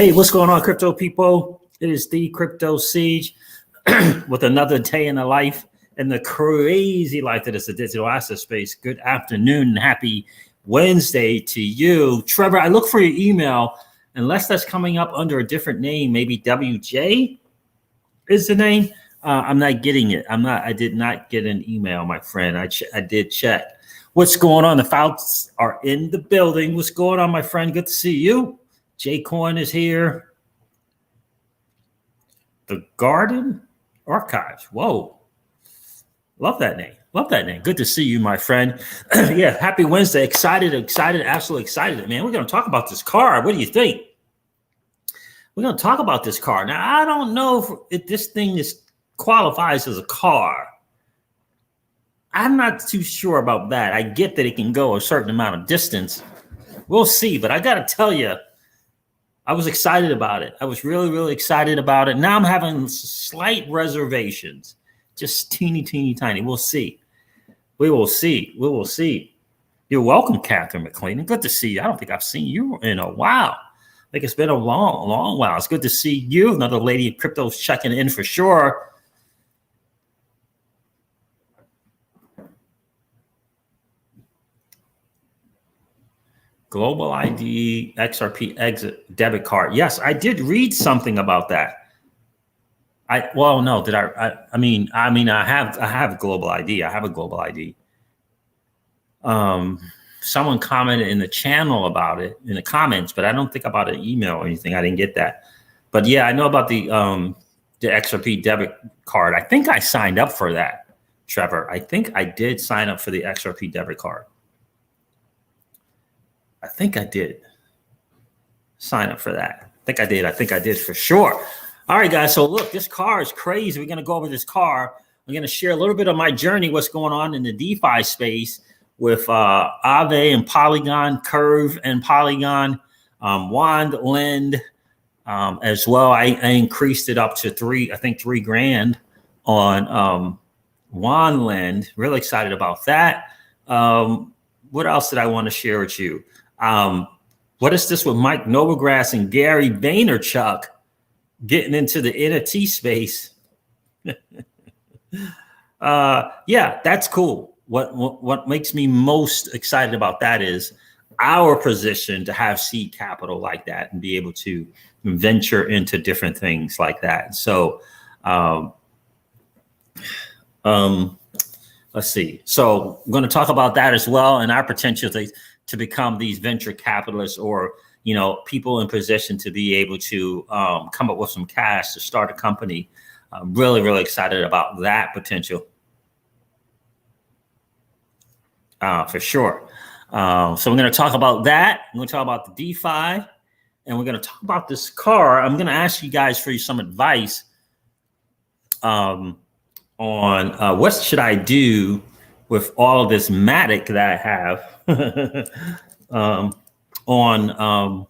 Hey, what's going on, crypto people? It is the Crypto Siege with another day in the life and the crazy life that is the digital asset space. Good afternoon and happy Wednesday to you. Trevor, I look for your email, unless that's coming up under a different name, maybe WJ is the name. I'm not getting it. I did not get an email, my friend. I did check. What's going on? The Fouts are in the building. What's going on, my friend? Good to see you. J Coin is here. The Garden Archives. Whoa. Love that name. Love that name. Good to see you, my friend. Yeah, happy Wednesday. Excited, absolutely excited. Man, we're going to talk about this car. What do you think? We're going to talk about this car. Now, I don't know if this thing qualifies as a car. I'm not too sure about that. I get that it can go a certain amount of distance. We'll see, but I got to tell you, I was excited about it. I was really, really excited about it. Now I'm having slight reservations, just teeny, tiny. We'll see. We will see. We will see. You're welcome, Catherine McLean. Good to see you. I don't think I've seen you in a while. I think it's been a long while. It's good to see you. Another lady in crypto's checking in for sure. Global ID XRP exit debit card. Yes, I did read something about that. I have global ID. I have a global ID. Someone commented in the channel about it in the comments, but I don't think about an email or anything. I didn't get that. But yeah, I know about the XRP debit card. I think I signed up for that, Trevor. I think I did sign up for the XRP debit card. I think I did sign up for that. I think I did for sure. All right, guys. So look, this car is crazy. We're going to go over this car. I'm going to share a little bit of my journey, what's going on in the DeFi space with Aave and Polygon, Curve and Polygon, Wand Lend as well. I increased it up to three grand on Wand Lend. Really excited about that. What else did I want to share with you? What is this with Mike Novogratz and Gary Vaynerchuk getting into the NFT space? Yeah, that's cool. What makes me most excited about that is our position to have seed capital like that and be able to venture into different things like that. So, let's see. So I'm going to talk about that as well and our potential to become these venture capitalists or, people in position to be able to come up with some cash to start a company. I'm really, really excited about that potential. For sure. So we're going to talk about that. We're going to talk about the DeFi and we're going to talk about this car. I'm going to ask you guys for some advice on what should I do with all of this Matic that I have on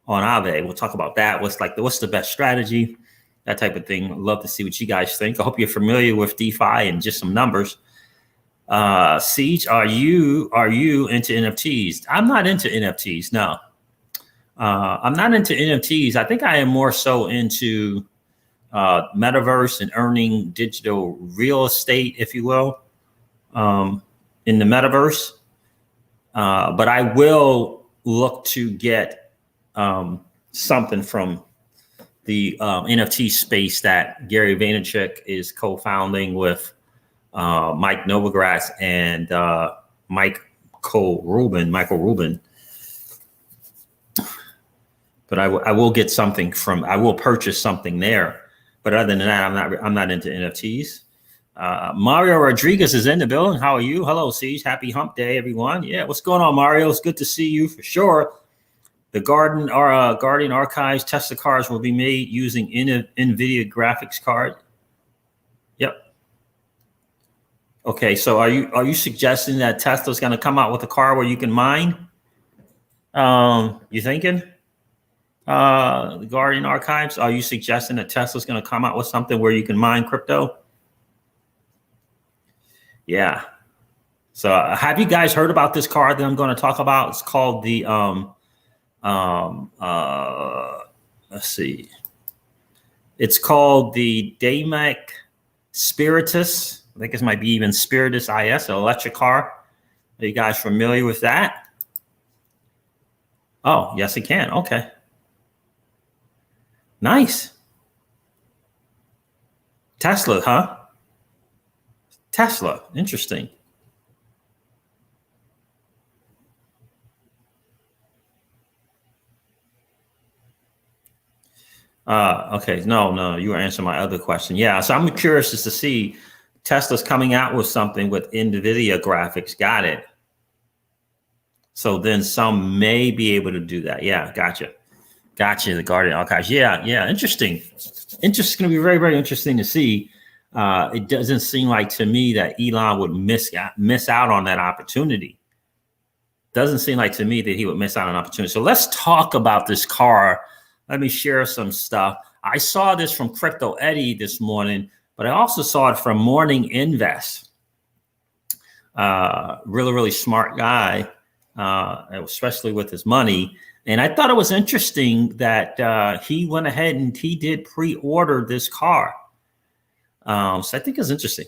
Aave. We'll talk about that. What's the best strategy? That type of thing. I'd love to see what you guys think. I hope you're familiar with DeFi and just some numbers. Siege, are you into NFTs? I'm not into NFTs. No, I'm not into NFTs. I think I am more so into metaverse and earning digital real estate, if you will, in the metaverse. But I will look to get something from the NFT space that Gary Vaynerchuk is co-founding with Mike Novogratz and Michael Rubin. But I will get something I will purchase something there. But other than that, I'm not into NFTs. Mario Rodriguez is in the building. How are you? Hello, Siege. Happy hump day, everyone. Yeah, what's going on, Mario? It's good to see you for sure. The Guardian Archives Tesla cars will be made using NVIDIA graphics card. Yep. Okay, so are you suggesting that Tesla's going to come out with a car where you can mine? You thinking? The Guardian Archives, are you suggesting that Tesla's going to come out with something where you can mine crypto? Yeah. So have you guys heard about this car that I'm going to talk about? It's called the let's see. It's called the DEfi Spiritus. I think this might be even Spiritus IS, an electric car. Are you guys familiar with that? Oh, yes, it can. Okay. Nice. Tesla, huh? Tesla. Interesting. Okay. No, you were answering my other question. Yeah. So I'm curious just to see Tesla's coming out with something with NVIDIA graphics. Got it. So then some may be able to do that. Yeah. Gotcha. The Guardian Archives. Yeah. Interesting. It's going to be very, very interesting to see. It doesn't seem like to me that Elon would miss out on that opportunity. Doesn't seem like to me that he would miss out on an opportunity. So let's talk about this car. Let me share some stuff. I saw this from Crypto Eddie this morning, but I also saw it from Morning Invest. Really, really smart guy, especially with his money. And I thought it was interesting that he went ahead and he did pre-order this car. So I think it's interesting.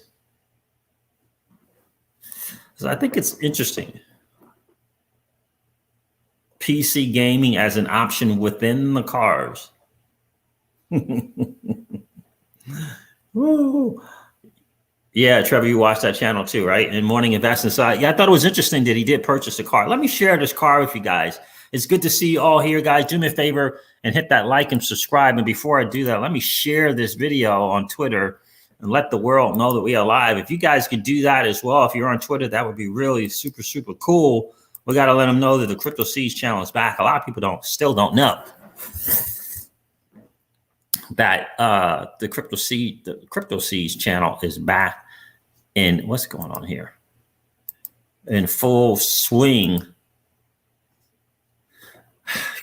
PC gaming as an option within the cars. Woo. Yeah, Trevor, you watched that channel too, right? And Morning Investment. So I thought it was interesting that he did purchase a car. Let me share this car with you guys. It's good to see you all here, guys. Do me a favor and hit that like and subscribe. And before I do that, let me share this video on Twitter and let the world know that we are live. If you guys could do that as well, if you're on Twitter, that would be really super, super cool. We got to let them know that the Crypto Seeds channel is back. A lot of people still don't know that the Crypto Seeds channel is back. And what's going on here? In full swing.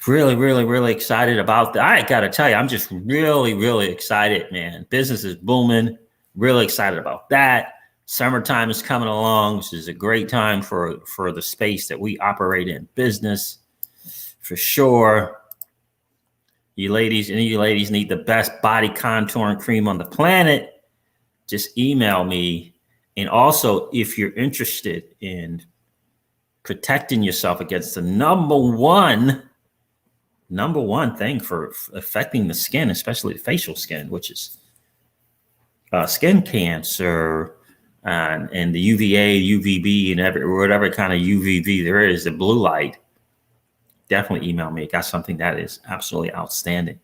Really, really, really excited about that. I got to tell you, I'm just really, really excited, man. Business is booming. Really excited about that. Summertime is coming along, which is a great time for the space that we operate in business, for sure. Any of you ladies need the best body contouring cream on the planet, just email me. And also, if you're interested in protecting yourself against the number one thing for affecting the skin, especially the facial skin, which is skin cancer, and the UVA, UVB, and whatever kind of UVB there is, the blue light, definitely email me. Got something that is absolutely outstanding.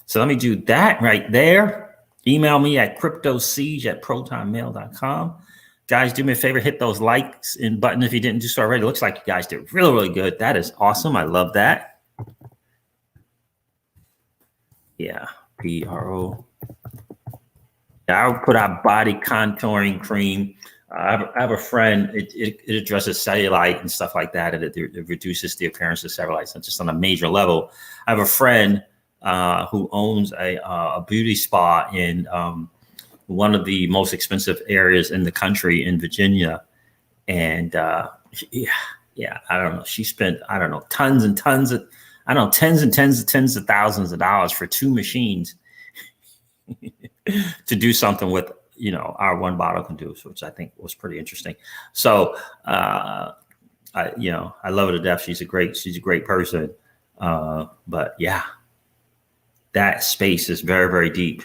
So let me do that right there. Email me at cryptosiege@protonmail.com. Guys, do me a favor, hit those likes and button if you didn't do so already. It looks like you guys did really, really good. That is awesome. I love that. Yeah, PRO. I'll put out body contouring cream. I have a friend, it addresses cellulite and stuff like that, and it reduces the appearance of cellulite. So just on a major level. I have a friend who owns a beauty spa in one of the most expensive areas in the country in Virginia. And I don't know. She spent, tons and tens and tens of thousands of dollars for 2 machines to do something with, our one bottle can do, which I think was pretty interesting. So, I love her to death. She's a great person. But yeah, that space is very, very deep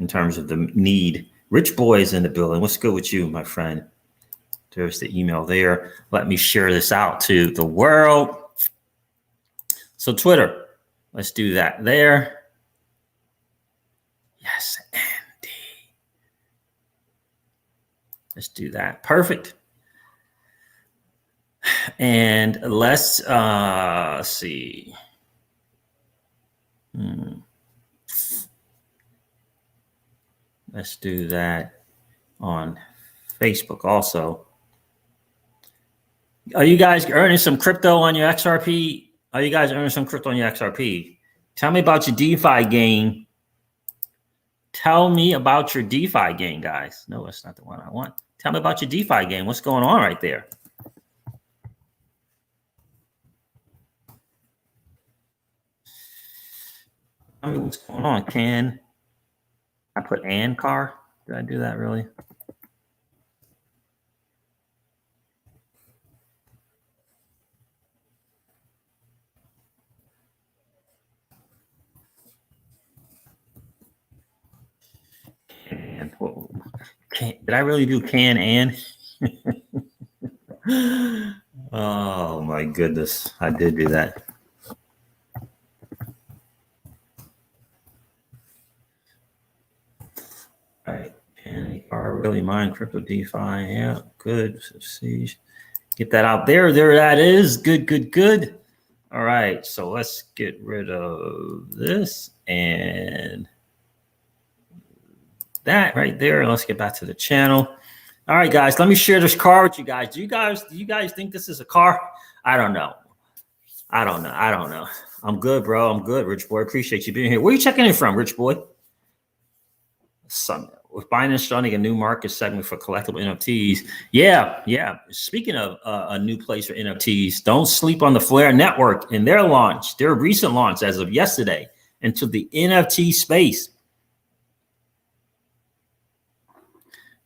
in terms of the need. Rich Boy is in the building. What's good with you, my friend? There's the email there. Let me share this out to the world. So Twitter, let's do that there. Yes, Andy. Let's do that. Perfect. And let's see. Let's do that on Facebook also. Are you guys earning some crypto on your XRP? Tell me about your DeFi game. Tell me about your DeFi game, guys. No, that's not the one I want. Tell me about your DeFi game. What's going on right there? Tell me what's going on. Can I put "and" car? Did I do that really? Did I really do "can" and? Oh my goodness, I did do that. All right, and are really mine crypto DeFi. Yeah, good. See, get that out there. There that is. Good, good, good. All right, so let's get rid of this and that right there. Let's get back to the channel. All right, guys, let me share this car with you guys. Do you guys think this is a car? I don't know. I don't know. I'm good, bro. I'm good, Rich Boy. Appreciate you being here. Where are you checking in from, Rich Boy? Summit. With Binance starting a new market segment for collectible NFTs. Yeah. Speaking of a new place for NFTs, don't sleep on the Flare Network in their launch, their recent launch as of yesterday into the NFT space.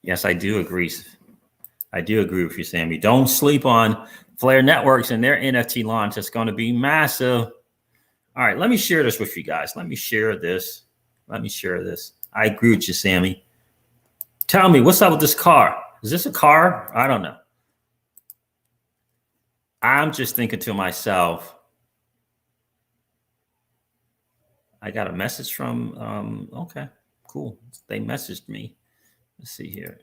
Yes, I do agree. I do agree with you, Sammy. Don't sleep on Flare Networks and their NFT launch. It's going to be massive. All right, let me share this with you guys. Let me share this. I agree with you, Sammy. Tell me, what's up with this car? Is this a car? I don't know. I'm just thinking to myself, I got a message from, okay, cool. They messaged me. Let's see here.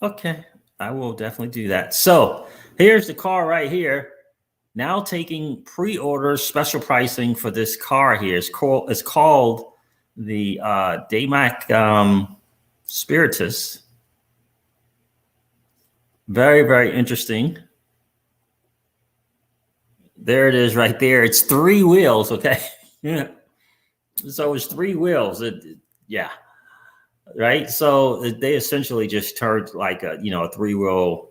Okay, I will definitely do that. So here's the car right here. Now taking pre-orders, special pricing for this car here. It's called the DEfi Spiritus. Very, very interesting. There it is right there. It's 3 wheels, okay? Yeah. So it's 3 wheels. Yeah. Right. So they essentially just turned like a 3-wheel,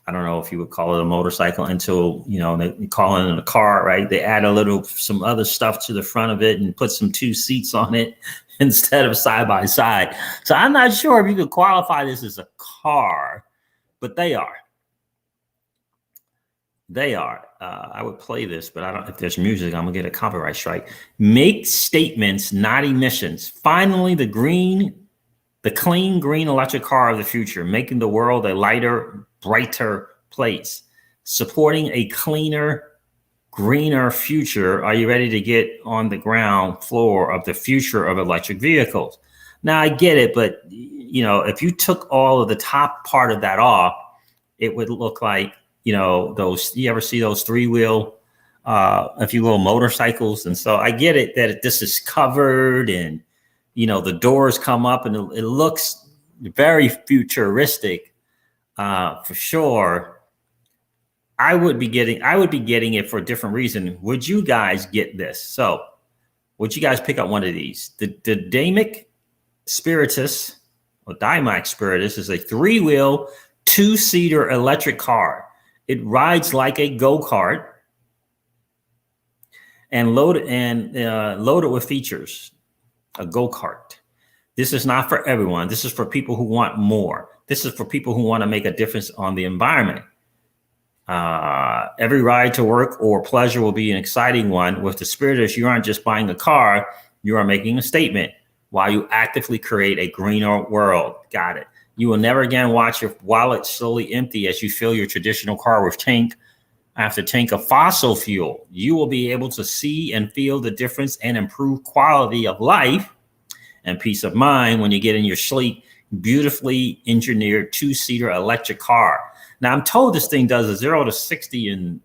I don't know if you would call it a motorcycle, until, they call it a car, right? They add some other stuff to the front of it and put some 2 seats on it instead of side by side. So I'm not sure if you could qualify this as a car, but they are. I would play this, but I don't. If there's music, I'm gonna get a copyright strike. Make statements, not emissions. Finally, the clean green electric car of the future, making the world a lighter, brighter place. Supporting a cleaner, greener future. Are you ready to get on the ground floor of the future of electric vehicles? Now, I get it, but if you took all of the top part of that off, it would look like, those, you ever see those 3-wheel, if you will, motorcycles? And so I get it that this is covered and, the doors come up and it looks very futuristic, for sure. I would be getting it for a different reason. Would you guys get this? So would you guys pick up one of these? The DEfi Spiritus, or DEfi Spiritus, is a 3-wheel, 2-seater electric car. It rides like a go-kart and loaded with features. A go-kart. This is not for everyone. This is for people who want more. This is for people who want to make a difference on the environment. Every ride to work or pleasure will be an exciting one. With the Spiritus, you aren't just buying a car, you are making a statement while you actively create a greener world. Got it. You will never again watch your wallet slowly empty as you fill your traditional car with tank after tank of fossil fuel. You will be able to see and feel the difference and improve quality of life and peace of mind when you get in your sleek, beautifully engineered 2-seater electric car. Now, I'm told this thing does a 0 to 60 in,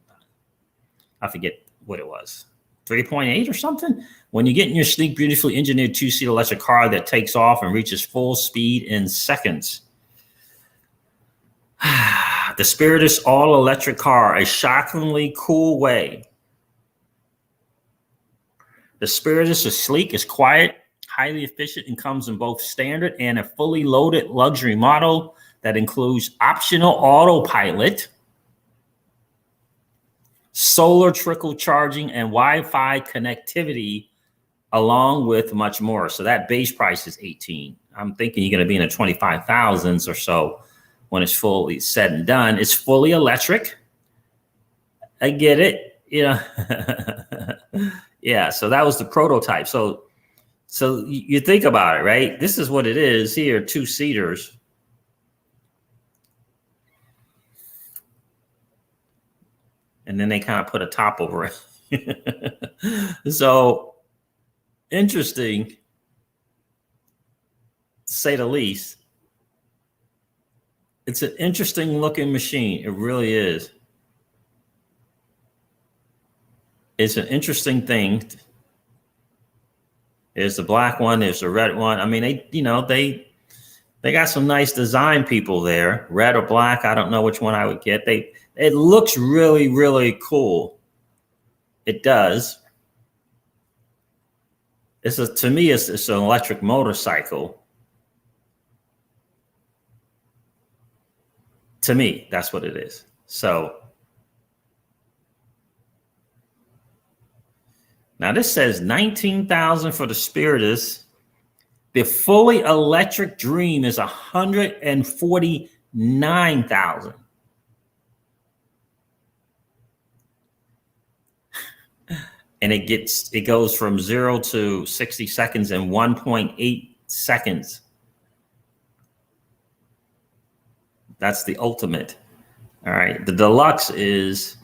I forget what it was, 3.8 or something. When you get in your sleek, beautifully engineered 2-seater electric car that takes off and reaches full speed in seconds. The Spiritus all-electric car, a shockingly cool way. The Spiritus is sleek, is quiet, highly efficient, and comes in both standard and a fully loaded luxury model that includes optional autopilot, solar trickle charging, and Wi-Fi connectivity, along with much more. So that base price is 18. I'm thinking you're going to be in the 25,000s or so when it's fully said and done. It's fully electric. I get it. Yeah. So that was the prototype. So you think about it, right? This is what it is here, 2-seaters. And then they kind of put a top over it. So interesting, to say the least. It's an interesting looking machine. It really is. It's an interesting thing. There's the black one. There's the red one. I mean, they got some nice design people there. Red or black. I don't know which one I would get. It looks really, really cool. It does. To me, it's an electric motorcycle. To me, that's what it is. So now this says 19,000 for the Spiritus. The fully electric Dream is 149,000. And it goes from 0 to 60 seconds in 1.8 seconds. That's the ultimate. All right. The Deluxe is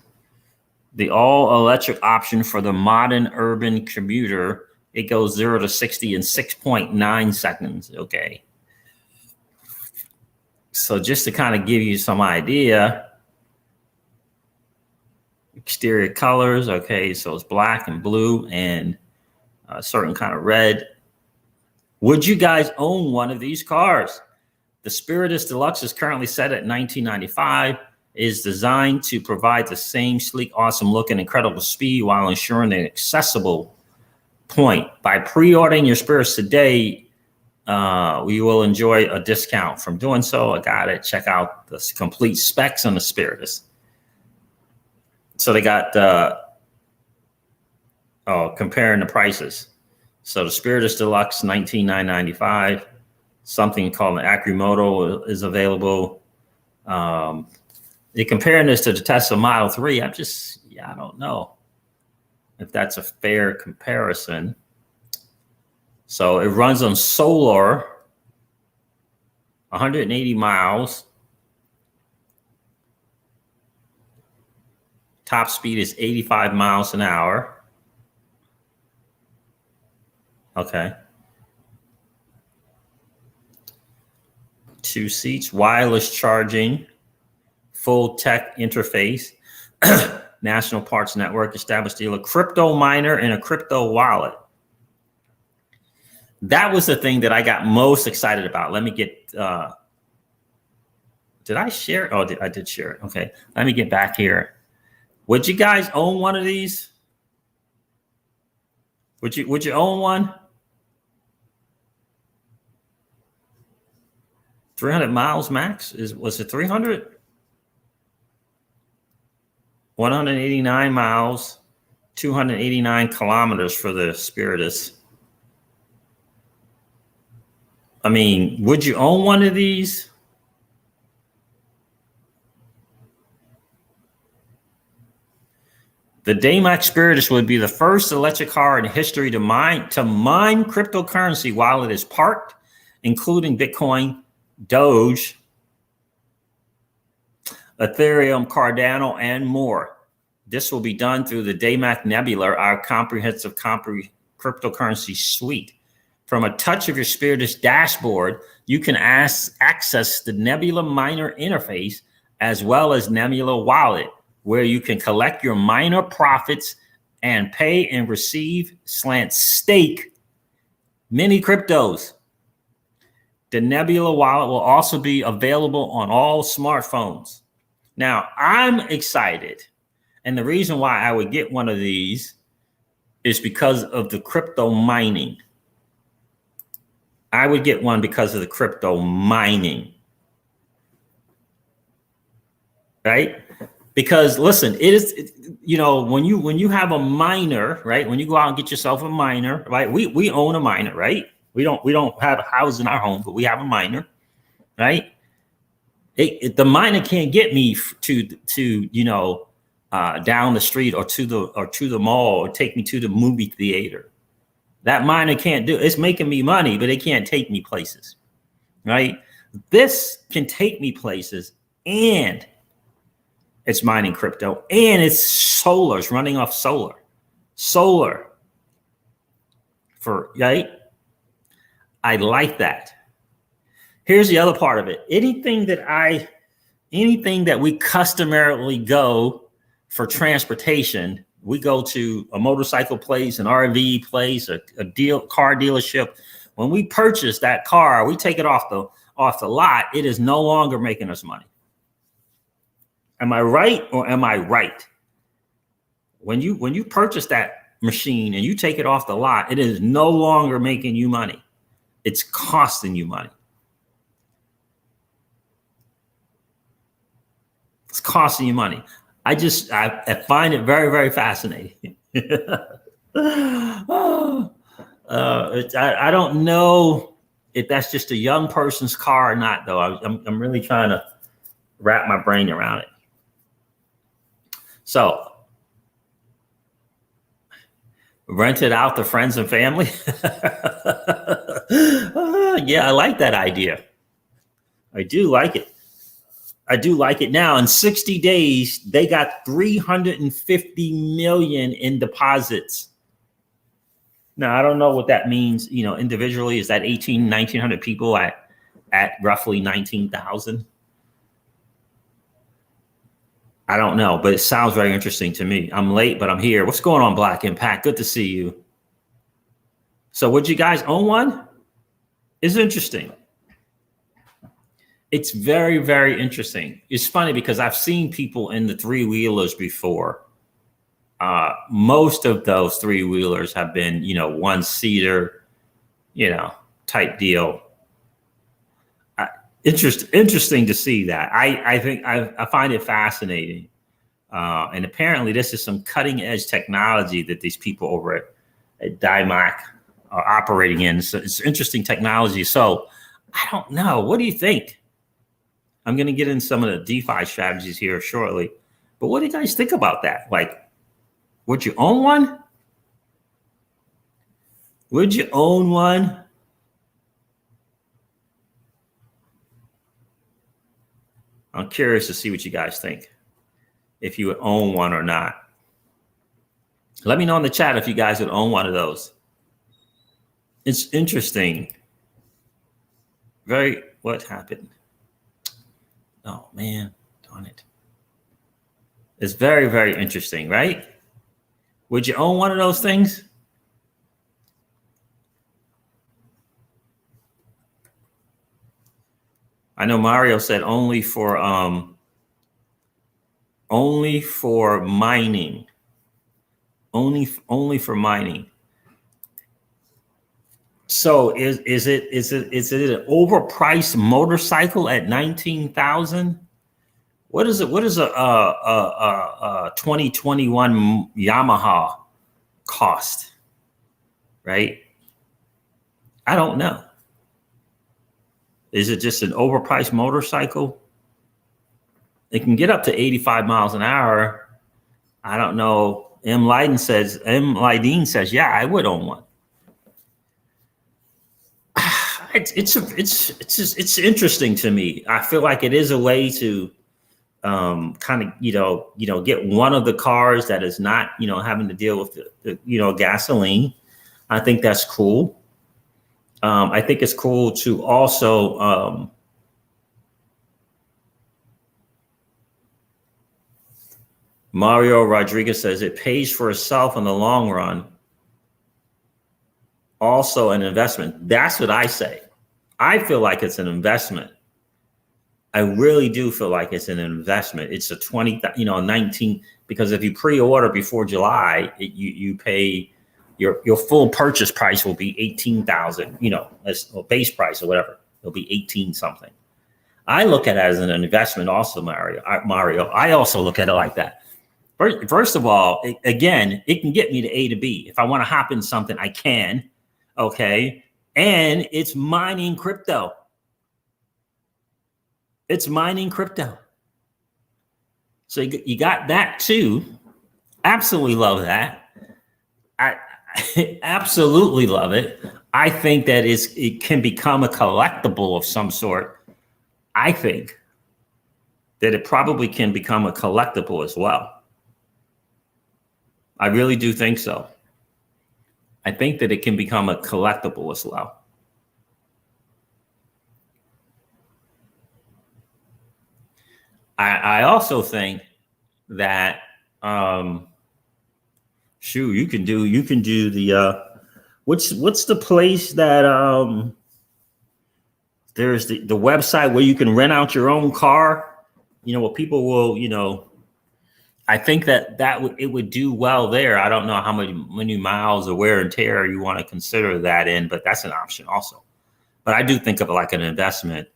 the all-electric option for the modern urban commuter. It goes 0 to 60 in 6.9 seconds. Okay. So just to kind of give you some idea, exterior colors. Okay. So it's black and blue and a certain kind of red. Would you guys own one of these cars? The Spiritus Deluxe is currently set at $1995. Is designed to provide the same sleek, awesome look and incredible speed while ensuring an accessible point. By pre-ordering your Spiritus today, we will enjoy a discount. From doing so, I got it. Check out the complete specs on the Spiritus. So they got comparing the prices. So the Spiritus Deluxe, $19,995. Something called an Acrymoto is available. You're comparing this to the Tesla Model 3. I don't know if that's a fair comparison. So it runs on solar, 180 miles. Top speed is 85 miles an hour. Okay. 2 seats, wireless charging, full tech interface, national parts network, established dealer, crypto miner, and a crypto wallet. That was the thing that I got most excited about. Let me get, did I share? Oh, I did share it. Okay. Let me get back here. Would you guys own one of these? Would you own one? 300 miles max? Was it 300? 189 miles, 289 kilometers for the Spiritus. I mean, would you own one of these? The Daymax Spiritus would be the first electric car in history to mine cryptocurrency while it is parked, including Bitcoin, Doge, Ethereum, Cardano, and more. This will be done through the Daymax Nebula, our comprehensive cryptocurrency suite. From a touch of your Spiritus dashboard, you can access the Nebula Miner interface as well as Nebula Wallet, where you can collect your miner profits and pay and receive /stake mini cryptos. The Nebula Wallet will also be available on all smartphones. Now, I'm excited. And the reason why I would get one of these is because of the crypto mining. I would get one because of the crypto mining. Right? because listen, it is, when you have a miner, right? When you go out and get yourself a miner, right? We own a miner, right? We don't have a house in our home, but we have a miner, right? The miner can't get me to down the street or to the mall or take me to the movie theater. That miner can't do it. It's making me money, but it can't take me places, right? This can take me places, and it's mining crypto, and it's solar. It's running off solar right? I like that. Here's the other part of it. Anything that we customarily go for transportation, we go to a motorcycle place, an RV place, a car dealership. When we purchase that car, we take it off the lot. It is no longer making us money. Am I right or am I right? When you purchase that machine and you take it off the lot, it is no longer making you money. It's costing you money. It's costing you money. I find it very, very fascinating. I don't know if that's just a young person's car or not, though. I'm really trying to wrap my brain around it. So, rent it out to friends and family. Yeah, I like that idea. I do like it. Now. In 60 days, they got 350 million in deposits. Now, I don't know what that means, individually. Is that 1,900 people at roughly 19,000? I don't know, but it sounds very interesting to me. I'm late, but I'm here. What's going on, Black Impact? Good to see you. So would you guys own one? It's interesting. It's very, very interesting. It's funny because I've seen people in the three-wheelers before. Most of those three-wheelers have been, one-seater, type deal. Interesting to see that. I think I find it fascinating. And apparently this is some cutting edge technology that these people over at DIMAC are operating in. So it's interesting technology. So I don't know. What do you think? I'm going to get in some of the DeFi strategies here shortly. But what do you guys think about that? Like, would you own one? Would you own one? I'm curious to see what you guys think, if you would own one or not. Let me know in the chat if you guys would own one of those. It's interesting. What happened? Oh, man, darn it. It's very, very interesting, right? Would you own one of those things? I know Mario said only for mining. Only for mining. So is it an overpriced motorcycle at 19,000? What is it? What is a 2021 Yamaha cost? Right? I don't know. Is it just an overpriced motorcycle? It can get up to 85 miles an hour. I don't know. M. Lydeen says, yeah, I would own one. It's interesting to me. I feel like it is a way to kind of get one of the cars that is not having to deal with the gasoline. I think that's cool. I think it's cool to also Mario Rodriguez says it pays for itself in the long run. Also an investment. That's what I say. I feel like it's an investment. I really do feel like it's an investment. It's a 19, because if you pre-order before July, you pay your full purchase price will be 18,000, as base price or whatever. It'll be 18 something. I look at it as an investment also, Mario. I also look at it like that. First of all, again, it can get me to A to B. If I want to hop in something, I can. Okay. And it's mining crypto. It's mining crypto. So you got that too. Absolutely love that. I absolutely love it. I think that it can become a collectible of some sort. I think that it probably can become a collectible as well. I really do think so. I think that it can become a collectible as well. I also think that you can do the what's the place that there's the website where you can rent out your own car, where people will, I think that it would do well there. I don't know how many miles of wear and tear you want to consider that in, but that's an option also. But I do think of it like an investment.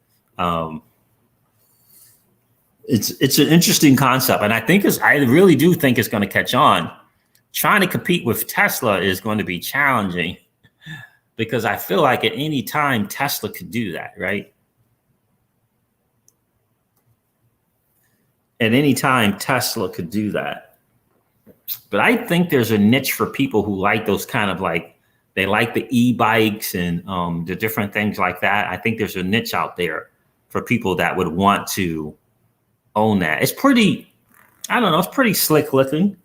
It's an interesting concept, and I really do think it's going to catch on. Trying to compete with Tesla is going to be challenging because I feel like at any time Tesla could do that, right? At any time Tesla could do that. But I think there's a niche for people who like those kind of they like the e-bikes and the different things like that. I think there's a niche out there for people that would want to own that. It's pretty, I don't know, it's pretty slick looking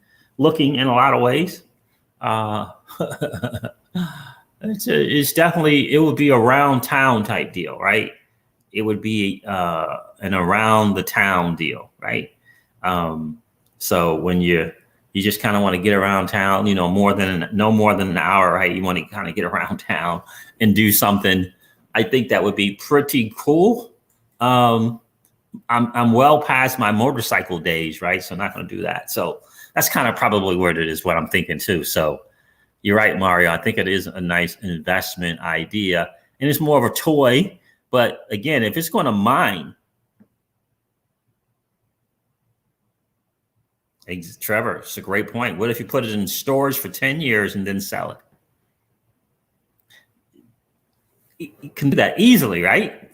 in a lot of ways. It's definitely, it would be a round town type deal, right? It would be an around the town deal, right? So when you just kind of want to get around town, no more than an hour, right? You want to kind of get around town and do something. I think that would be pretty cool. I'm well past my motorcycle days, right? So I'm not going to do that. So that's kind of probably where it is, what I'm thinking too. So you're right, Mario. I think it is a nice investment idea, and it's more of a toy. But again, if it's going to mine, Trevor, it's a great point. What if you put it in storage for 10 years and then sell it? You can do that easily, right?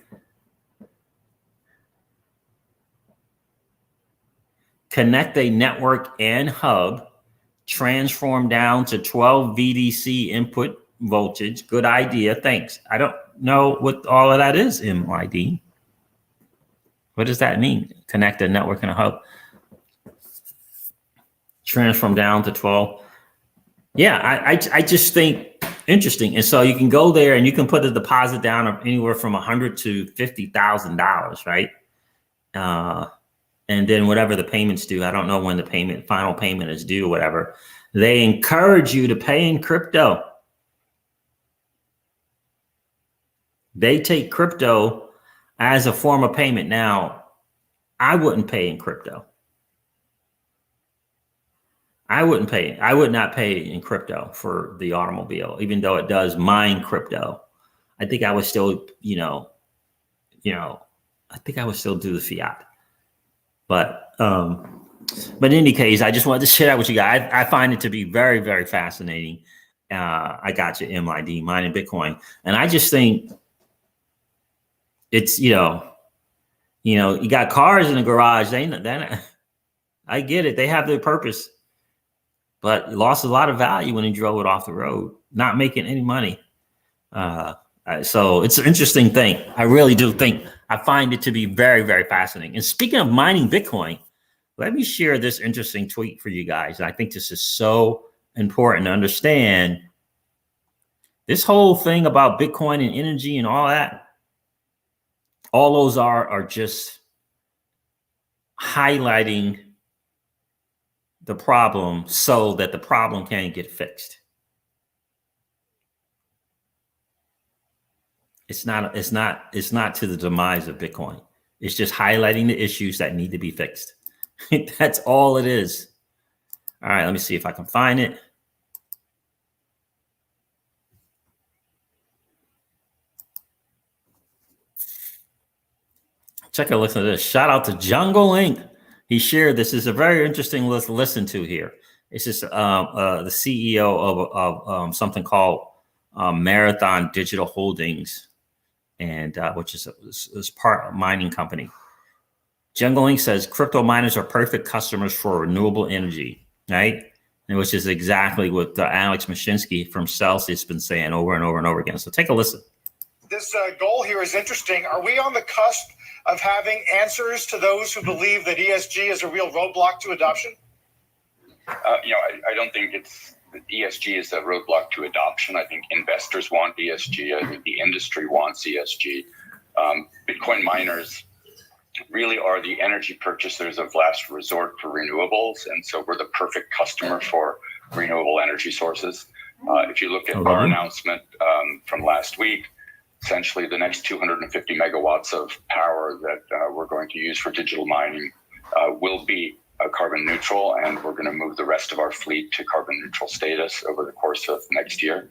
Connect a network and hub, transform down to 12 VDC input voltage. Good idea. Thanks. I don't know what all of that is, MID. What does that mean? Connect a network and a hub. Transform down to 12. Yeah, I just think interesting. And so you can go there and you can put a deposit down of anywhere from $100,000 to $50,000, right? And then whatever the payments due, I don't know when the final payment is due or whatever. They encourage you to pay in crypto. They take crypto as a form of payment. Now, I wouldn't pay in crypto. I would not pay in crypto for the automobile, even though it does mine crypto. I think I would still, I think I would still do the fiat. But in any case, I just wanted to share that with you guys. I find it to be very, very fascinating. I got you, MID, mining Bitcoin. And I just think it's, you got cars in the garage. I get it. They have their purpose. But it lost a lot of value when he drove it off the road, not making any money. So it's an interesting thing. I really do think, I find it to be very, very fascinating. And speaking of mining Bitcoin, let me share this interesting tweet for you guys. And I think this is so important to understand. This whole thing about Bitcoin and energy and all that, all those are just highlighting the problem so that the problem can't get fixed. It's not to the demise of Bitcoin. It's just highlighting the issues that need to be fixed. That's all it is. All right, let me see if I can find it. Check a listen to this. Shout out to Jungle Inc. He shared this. Is a very interesting listen to here. It's just the CEO of something called Marathon Digital Holdings, and which is part of a mining company. Jungle Inc. says crypto miners are perfect customers for renewable energy, right? And which is exactly what Alex Mashinsky from Celsius has been saying over and over and over again. So take a listen. This goal here is interesting. Are we on the cusp of having answers to those who believe that ESG is a real roadblock to adoption? I don't think ESG is a roadblock to adoption. I think investors want ESG. I think the industry wants ESG. Bitcoin miners really are the energy purchasers of last resort for renewables. And so we're the perfect customer for renewable energy sources. If you look at our announcement from last week, essentially the next 250 megawatts of power that we're going to use for digital mining will be carbon neutral, and we're going to move the rest of our fleet to carbon neutral status over the course of next year.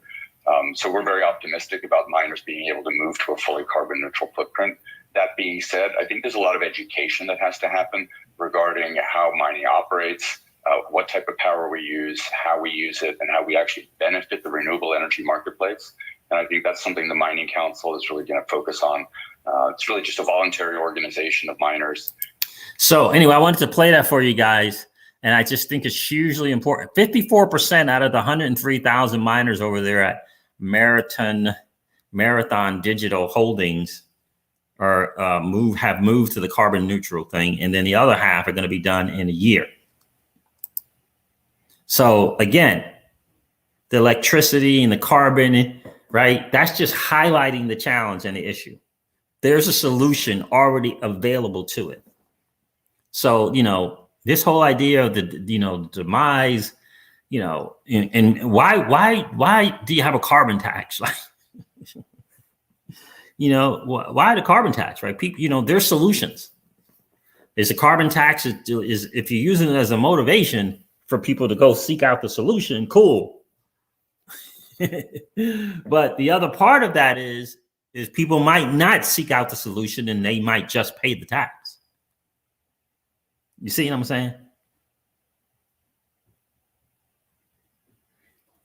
So we're very optimistic about miners being able to move to a fully carbon neutral footprint. That being said, I think there's a lot of education that has to happen regarding how mining operates, what type of power we use, how we use it, and how we actually benefit the renewable energy marketplace. And I think that's something the Mining Council is really going to focus on. It's really just a voluntary organization of miners. So anyway, I wanted to play that for you guys. And I just think it's hugely important. 54% out of the 103,000 miners over there at Marathon Digital Holdings have moved to the carbon neutral thing. And then the other half are going to be done in a year. So again, the electricity and the carbon, right? That's just highlighting the challenge and the issue. There's a solution already available to it. So, this whole idea of the, demise, and why do you have a carbon tax? Like, why the carbon tax, right? People, there's solutions. There's a carbon tax is if you're using it as a motivation for people to go seek out the solution, cool. But the other part of that is people might not seek out the solution and they might just pay the tax. You see what I'm saying?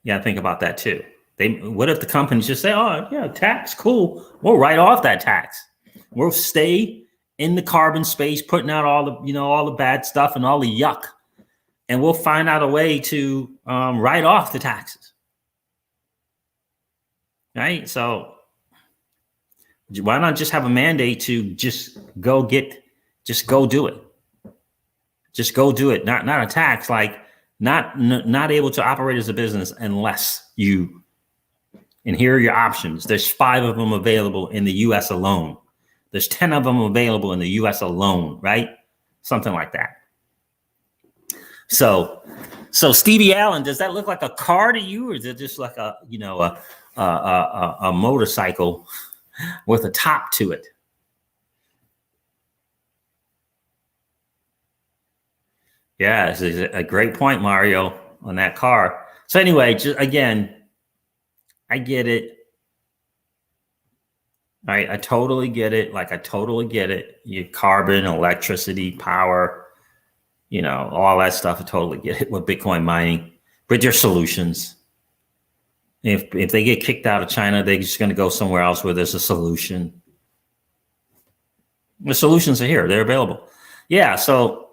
Yeah, think about that too. What if the companies just say, "Oh, yeah, tax, cool. We'll write off that tax. We'll stay in the carbon space, putting out all the bad stuff and all the yuck, and we'll find out a way to write off the taxes." Right? So why not just have a mandate to just go do it? Just go do it. Not a tax, like not able to operate as a business unless you. And here are your options. There's 5 of them available in the US alone. There's 10 of them available in the US alone, right? Something like that. So Stevie Allen, does that look like a car to you, or is it just like a motorcycle with a top to it? Yeah, this is a great point, Mario, on that car. So anyway, just again, I get it. I totally get it. Like, I totally get it. You carbon, electricity, power, all that stuff. I totally get it with Bitcoin mining. But there's solutions. If they get kicked out of China, they're just going to go somewhere else where there's a solution. The solutions are here. They're available. Yeah. So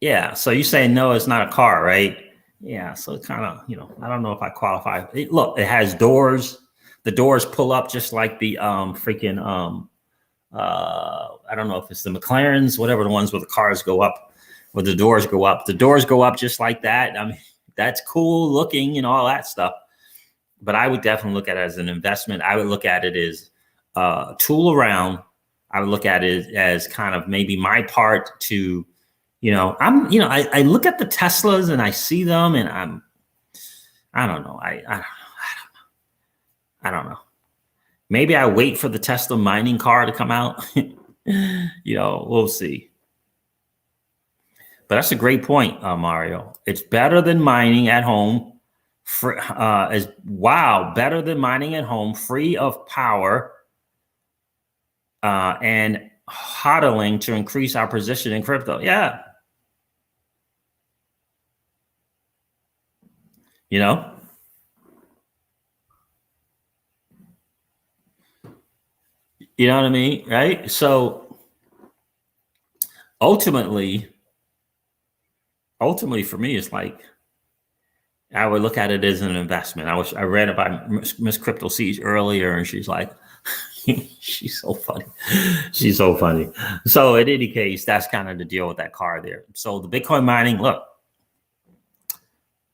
you say, no, it's not a car, right? Yeah. So it kind of, I don't know if I qualify. Look, it has doors. The doors pull up just like the I don't know if it's the McLarens, whatever, the ones where the cars go up, where the doors go up. The doors go up just like that. I mean, that's cool looking and all that stuff. But I would definitely look at it as an investment. I would look at it as a tool around. I would look at it as kind of maybe my part to, I look at the Teslas and I see them and I don't know. I don't know. Maybe I wait for the Tesla mining car to come out. We'll see. But that's a great point, Mario. It's better than mining at home. Better than mining at home, free of power, and hodling to increase our position in crypto. Yeah. You know? You know what I mean? Right? So ultimately for me, it's like, I would look at it as an investment. I read about Miss Crypto Siege earlier, and she's like, she's so funny. She's so funny. So in any case, that's kind of the deal with that car there. So the Bitcoin mining, look,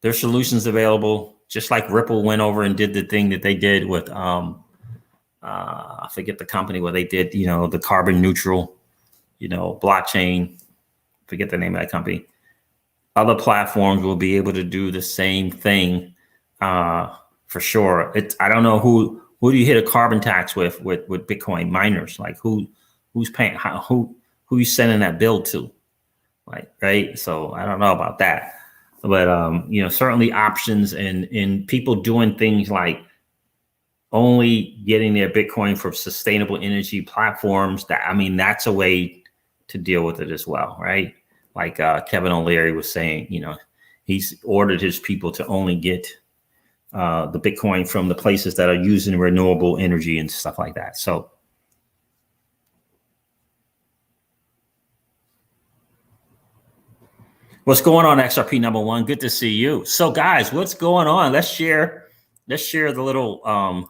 there's solutions available. Just like Ripple went over and did the thing that they did with, I forget the company where they did, the carbon neutral, blockchain. Forget the name of that company. Other platforms will be able to do the same thing, for sure. I don't know who do you hit a carbon tax with Bitcoin miners? Like who's paying, who you sending that bill to, like, right? So I don't know about that, but certainly options and people doing things like only getting their Bitcoin from sustainable energy platforms. That's a way to deal with it as well, right? Like Kevin O'Leary was saying, he's ordered his people to only get the Bitcoin from the places that are using renewable energy and stuff like that. So what's going on, XRP number one? Good to see you. So guys, what's going on? Let's share the little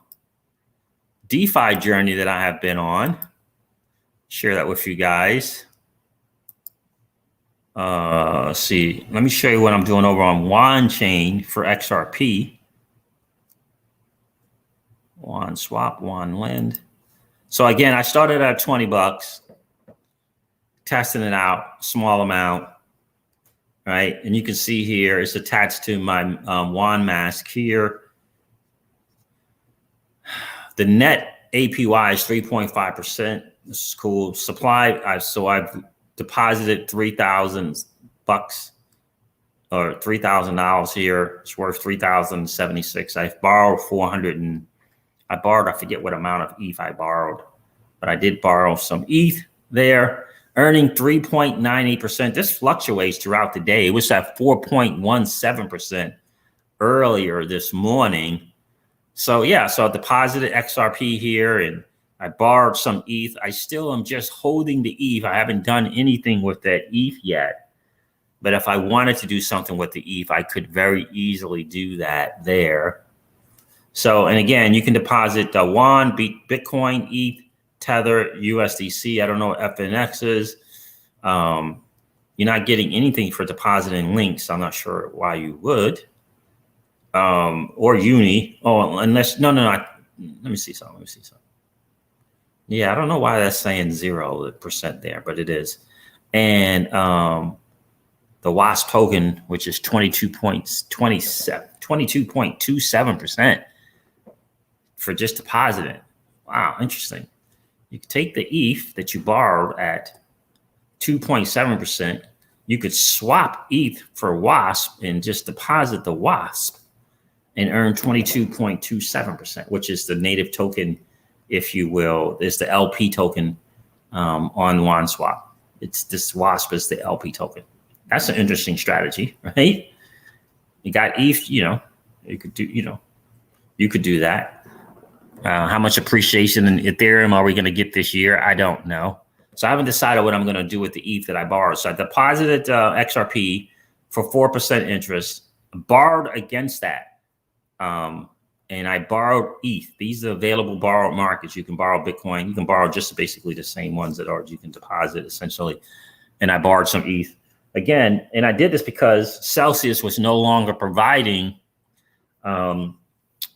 DeFi journey that I have been on. Share that with you guys. Let's see. Let me show you what I'm doing over on Wand chain for XRP. Wand swap, Wand lend. So again, I started at $20, testing it out, small amount, right? And you can see here it's attached to my Wand mask here. The net APY is 3.5%. This is cool. Supply, I've deposited $3,000 or $3,000 here. It's worth $3,076. I've borrowed I forget what amount of ETH I borrowed, but I did borrow some ETH there, earning 3.98%. This fluctuates throughout the day. It was at 4.17% earlier this morning. So yeah, so I deposited XRP here and I borrowed some ETH. I still am just holding the ETH. I haven't done anything with that ETH yet. But if I wanted to do something with the ETH, I could very easily do that there. So, and again, you can deposit the Wand, Bitcoin, ETH, Tether, USDC. I don't know what FNX is. You're not getting anything for depositing links. I'm not sure why you would. Or Uni. Oh, unless, no. Let me see something. Yeah, I don't know why that's saying 0% there, but it is. And the WASP token, which is 22.27% for just depositing. Wow, interesting. You could take the ETH that you borrowed at 2.7%. You could swap ETH for WASP and just deposit the WASP and earn 22.27%, which is the native token, if you will. It's the LP token on WandSwap. It's this WASP is the LP token. That's an interesting strategy, right? You got ETH, you could do that. How much appreciation in Ethereum are we going to get this year? I don't know. So I haven't decided what I'm going to do with the ETH that I borrowed. So I deposited XRP for 4% interest, borrowed against that. And I borrowed ETH. These are available borrowed markets. You can borrow Bitcoin. You can borrow just basically the same ones that you can deposit essentially. And I borrowed some ETH again. And I did this because Celsius was no longer providing an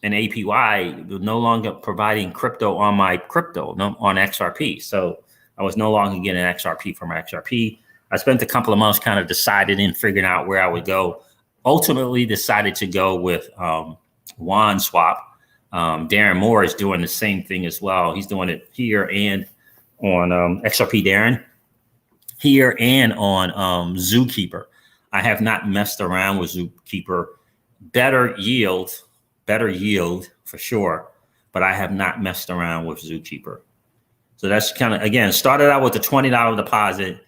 APY, no longer providing crypto on my crypto, on XRP. So I was no longer getting XRP from XRP. I spent a couple of months kind of deciding and figuring out where I would go. Ultimately decided to go with WandSwap. Darren Moore is doing the same thing as well. He's doing it here and on XRP Darren, here and on Zookeeper. I have not messed around with Zookeeper. Better yield for sure, but I have not messed around with Zookeeper. So that's kind of, again, started out with a $20 deposit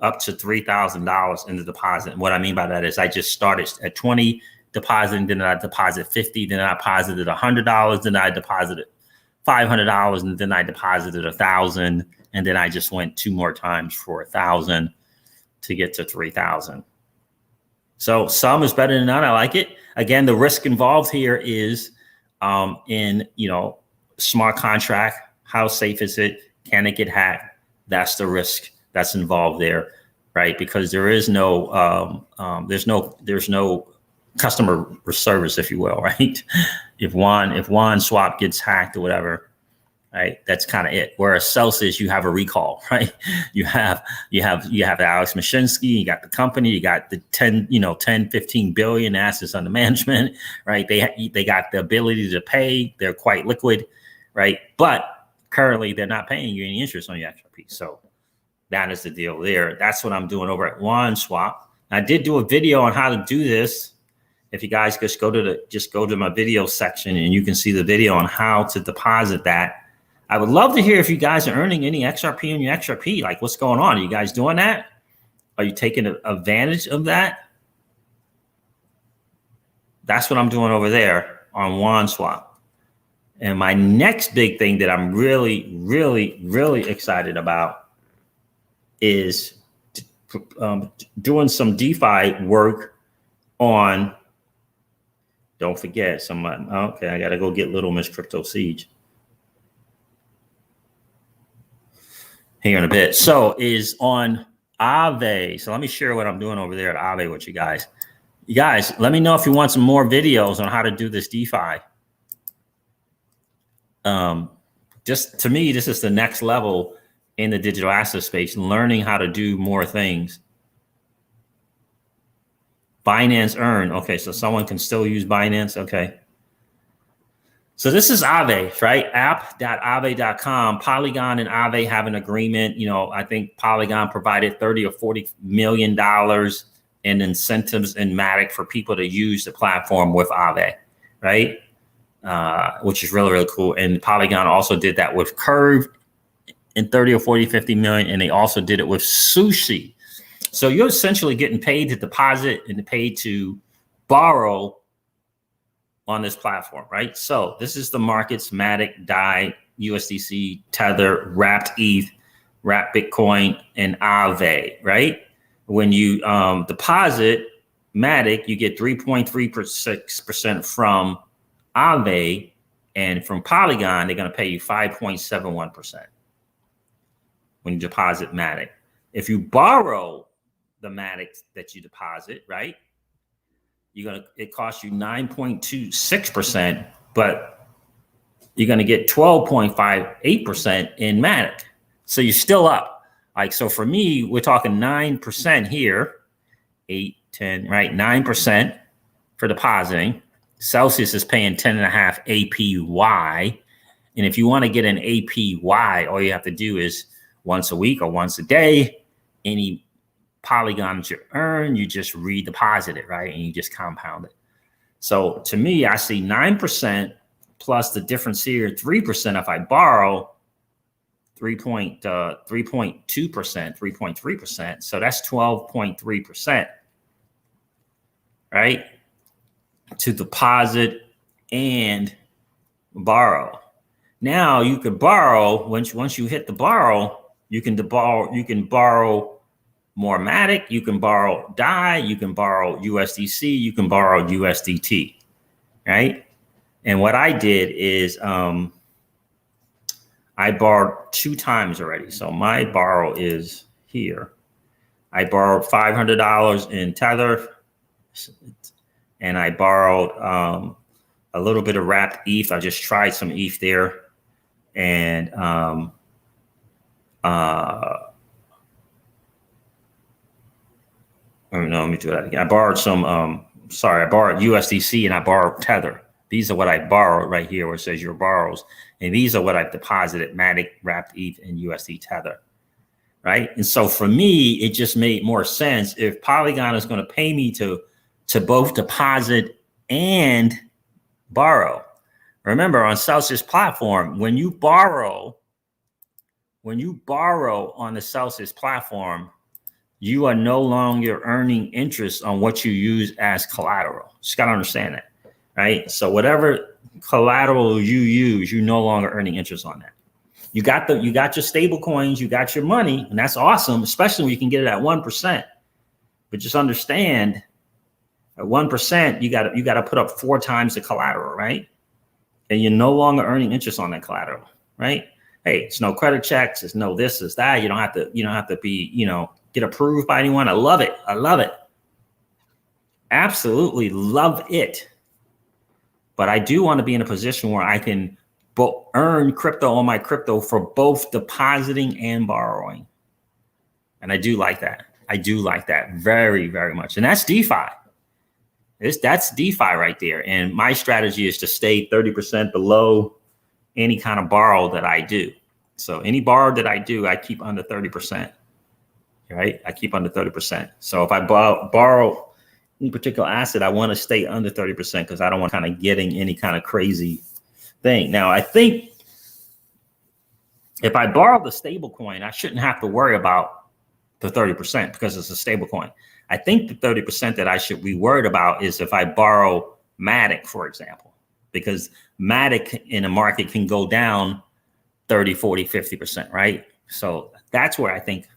up to $3,000 in the deposit. And what I mean by that is I just started at 20 depositing, then I deposit 50, then I deposited $100, then I deposited $500, and then I deposited 1,000, and then I just went 2 more times for 1,000 to get to 3,000. So some is better than none. I like it. Again, the risk involved here is in, smart contract. How safe is it? Can it get hacked? That's the risk that's involved there, right? Because there is no, there's no customer service, if you will, right? If one swap gets hacked or whatever, right? That's kind of it. Whereas Celsius, you have a recall, right? You have Alex Mashinsky, you got the company, you got the 10, 15 billion assets under management, right? They got the ability to pay. They're quite liquid, right? But currently they're not paying you any interest on your XRP. So that is the deal there. That's what I'm doing over at OneSwap. I did do a video on how to do this. If you guys just go to my video section and you can see the video on how to deposit that. I would love to hear if you guys are earning any XRP on your XRP. Like, what's going on? Are you guys doing that? Are you taking advantage of that? That's what I'm doing over there on OneSwap. And my next big thing that I'm really, really, really excited about is doing some DeFi work on, don't forget, okay, I got to go get Little Miss Crypto Siege here in a bit. So is on Aave. So let me share what I'm doing over there at Aave with you guys. You guys, let me know if you want some more videos on how to do this DeFi. Just to me, this is the next level in the digital asset space, learning how to do more things. Binance Earn. Okay, so someone can still use Binance. Okay. So this is Aave, right? app.aave.com. Polygon and Aave have an agreement. I think Polygon provided $30 or $40 million in incentives in Matic for people to use the platform with Aave, right? Which is really, really cool. And Polygon also did that with Curve in 30 or 40, 50 million. And they also did it with Sushi. So you're essentially getting paid to deposit and paid to borrow on this platform, right? So this is the markets: Matic, DAI, USDC, Tether, Wrapped ETH, Wrapped Bitcoin, and Aave, right? When you deposit Matic, you get 3.36% from Aave, and from Polygon, they're going to pay you 5.71% when you deposit Matic. If you borrow the Matic that you deposit, right, it costs you 9.26%, but you're going to get 12.58% in Matic. So you're still up. Like, so for me, we're talking 9% here, 8, 10, right? 9% for depositing. Celsius is paying 10.5 APY. And if you want to get an APY, all you have to do is once a week or once a day, any Polygon that you earn, you just redeposit it, right? And you just compound it. So to me, I see 9% plus the difference here, 3% if I borrow, 3.2%, 3.3%. So that's 12.3%, right? To deposit and borrow. Now you could borrow, once you hit the borrow, you can borrow more Matic, you can borrow DAI, you can borrow USDC, you can borrow USDT, right? And what I did is I borrowed 2 times already. So my borrow is here. I borrowed $500 in Tether, and I borrowed a little bit of Wrapped ETH. I just tried some ETH there. And let me do that again. I borrowed I borrowed USDC and I borrowed Tether. These are what I borrowed right here where it says your borrows. And these are what I've deposited: Matic, Wrapped ETH, and USD Tether, right? And so for me, it just made more sense if Polygon is going to pay me to both deposit and borrow. Remember, on Celsius platform, when you borrow, when you borrow on the Celsius platform, you are no longer earning interest on what you use as collateral. Just got to understand that, right? So whatever collateral you use, you're no longer earning interest on that. You got your stable coins, you got your money, and that's awesome, especially when you can get it at 1%. But just understand, at 1%, you got to put up 4 times the collateral, right? And you're no longer earning interest on that collateral, right? Hey, it's no credit checks, it's no this, it's that. You don't have to be, get approved by anyone. I love it. I love it. Absolutely love it. But I do want to be in a position where I can earn crypto on my crypto for both depositing and borrowing. And I do like that. I do like that very, very much. And that's DeFi. That's DeFi right there. And my strategy is to stay 30% below any kind of borrow that I do. So any borrow that I do, I keep under 30%. Right? I keep under 30%. So if I borrow any particular asset, I want to stay under 30% because I don't want kind of getting any kind of crazy thing. Now, I think if I borrow the stable coin, I shouldn't have to worry about the 30% because it's a stable coin. I think the 30% that I should be worried about is if I borrow Matic, for example, because Matic in the market can go down 30, 40, 50%, right? So that's where I think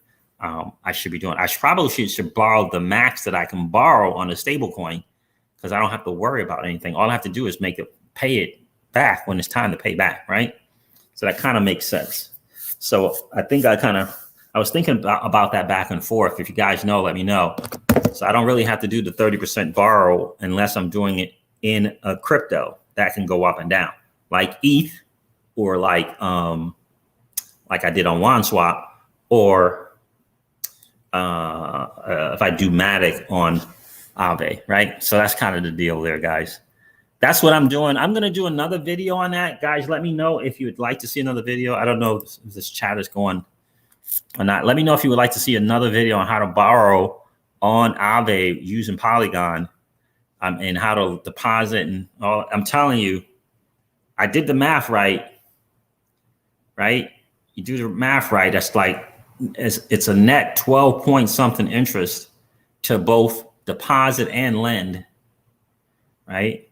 I should be doing. I probably should borrow the max that I can borrow on a stable coin because I don't have to worry about anything. All I have to do is pay it back when it's time to pay back, right? So that kind of makes sense. So I think I was thinking about that back and forth. If you guys know, let me know. So I don't really have to do the 30% borrow unless I'm doing it in a crypto that can go up and down, like ETH or like I did on OneSwap, or if I do Matic on Aave, right? So that's kind of the deal there, guys. That's what I'm doing. I'm going to do another video on that. Guys, let me know if you would like to see another video. I don't know if this chat is going or not. Let me know if you would like to see another video on how to borrow on Aave using Polygon and how to deposit and all. I'm telling you, I did the math right? You do the math right, that's like, it's a net 12 point something interest to both deposit and lend, right?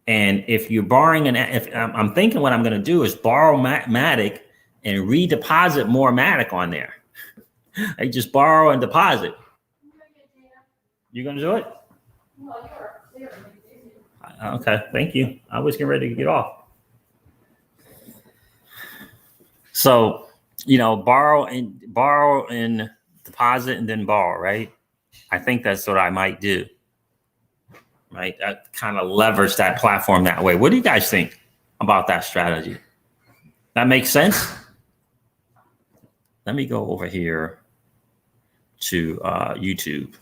And if you're borrowing I'm thinking what I'm going to do is borrow Matic and redeposit more Matic on there. I just borrow and deposit. You're going to do it? Okay, thank you. I was getting ready to get off. So, borrow and deposit and then borrow, right? I think that's what I might do, right? I kind of leverage that platform that way. What do you guys think about that strategy? That makes sense? Let me go over here to YouTube.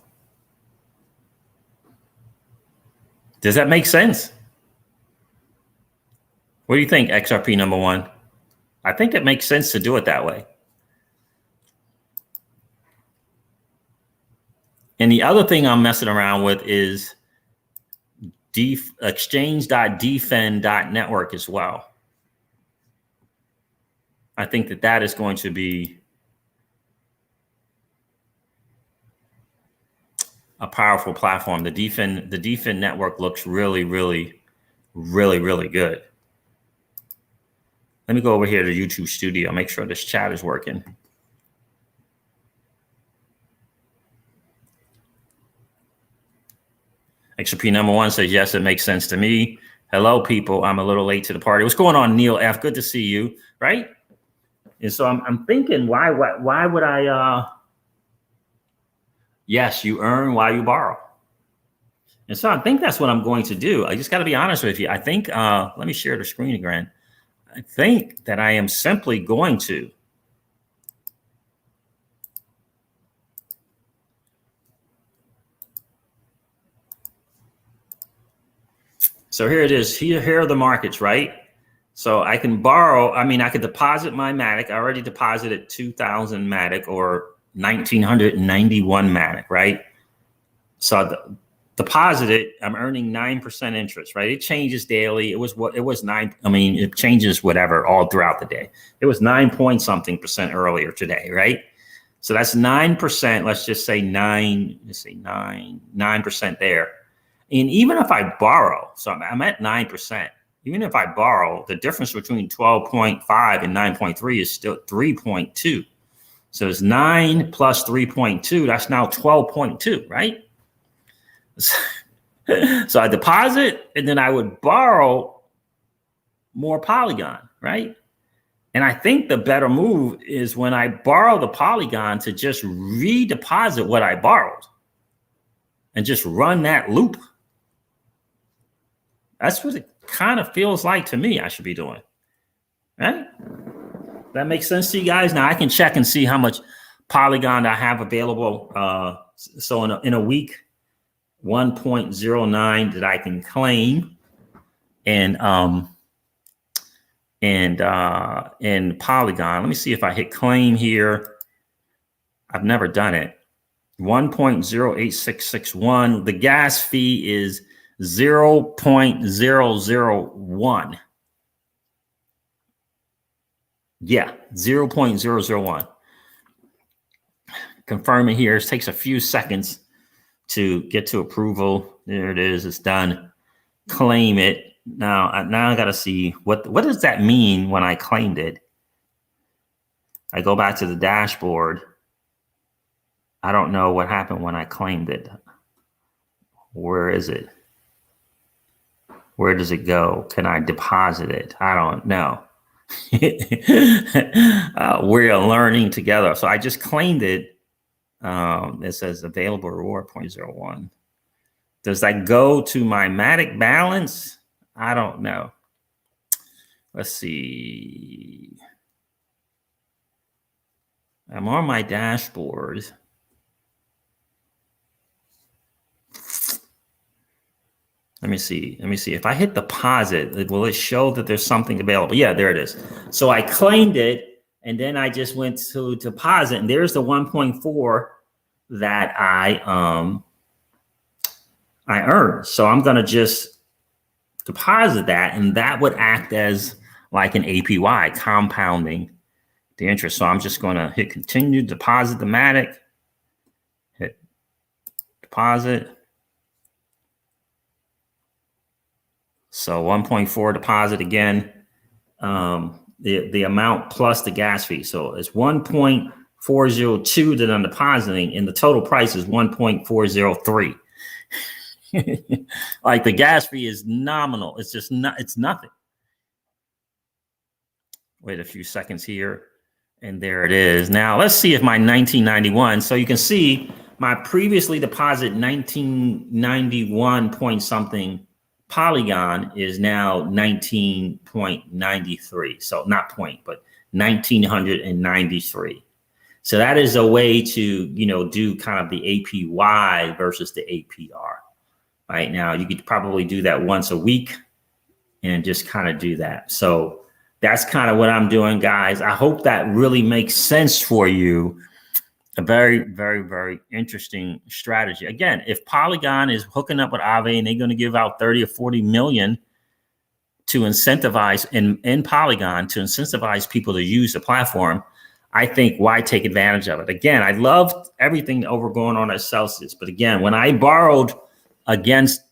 Does that make sense? What do you think, XRP number 1? I think it makes sense to do it that way. And the other thing I'm messing around with is exchange.defend.network as well. I think that is going to be a powerful platform. The DeFi network looks really, really, really, really good. Let me go over here to YouTube Studio, make sure this chat is working. XRP number 1 says, yes, it makes sense to me. Hello, people. I'm a little late to the party. What's going on, Neil F? Good to see you, right? And so I'm thinking, why would I, yes, you earn while you borrow. And so I think that's what I'm going to do. I just got to be honest with you. I think, let me share the screen again. I think that I am simply going to so here it is. Here are the markets, right? So I can borrow. I mean, I could deposit my Matic. I already deposited 2,000 Matic or 1,991 Matic, right? So deposited, I'm earning 9% interest, right? It changes daily. It was 9. I mean, it changes whatever all throughout the day. It was 9 point something percent earlier today, right? So that's 9%. Let's just say 9% there. And even if I borrow, so I'm at 9%. Even if I borrow, the difference between 12.5 and 9.3 is still 3.2. So it's 9 plus 3.2. That's now 12.2, right? So I deposit and then I would borrow more Polygon, right? And I think the better move is when I borrow the Polygon to just redeposit what I borrowed and just run that loop. That's what it kind of feels like to me I should be doing, right? That makes sense to you guys? Now I can check and see how much Polygon I have available. So in a week, 1.09 that I can claim, and Polygon. Let me see if I hit claim here. I've never done it. 1.08661. The gas fee is 0.001. Yeah, 0.001. Confirm it here. It takes a few seconds to get to approval. There it is. It's done. Claim it. Now I got to see what does that mean when I claimed it. I go back to the dashboard. I don't know what happened when I claimed it. Where is it? Where does it go? Can I deposit it? I don't know. We're learning together. So I just claimed it. It says available reward 0.01. Does that go to my Matic balance? I don't know. Let's see. I'm on my dashboard. Let me see. If I hit deposit, will it show that there's something available? Yeah, there it is. So I claimed it, and then I just went to deposit, and there's the 1.4 that I earned. So I'm going to just deposit that, and that would act as like an APY, compounding the interest. So I'm just going to hit continue, deposit the Matic, hit deposit. So 1.4 deposit again, the amount plus the gas fee. So it's 1.402 that I'm depositing, and the total price is 1.403. Like the gas fee is nominal. It's just not, it's nothing. Wait a few seconds here. And there it is. Now let's see if my 1991, so you can see my previously deposited 1991 point something Polygon is now 19.93. So not point, but 1993. So that is a way to, do kind of the APY versus the APR. Right now, you could probably do that once a week and just kind of do that. So that's kind of what I'm doing, guys. I hope that really makes sense for you. A very, very, very interesting strategy. Again, if Polygon is hooking up with Aave and they're going to give out 30 or 40 million to incentivize in Polygon to incentivize people to use the platform, I think why take advantage of it? Again, I loved everything over going on at Celsius. But again, when I borrowed against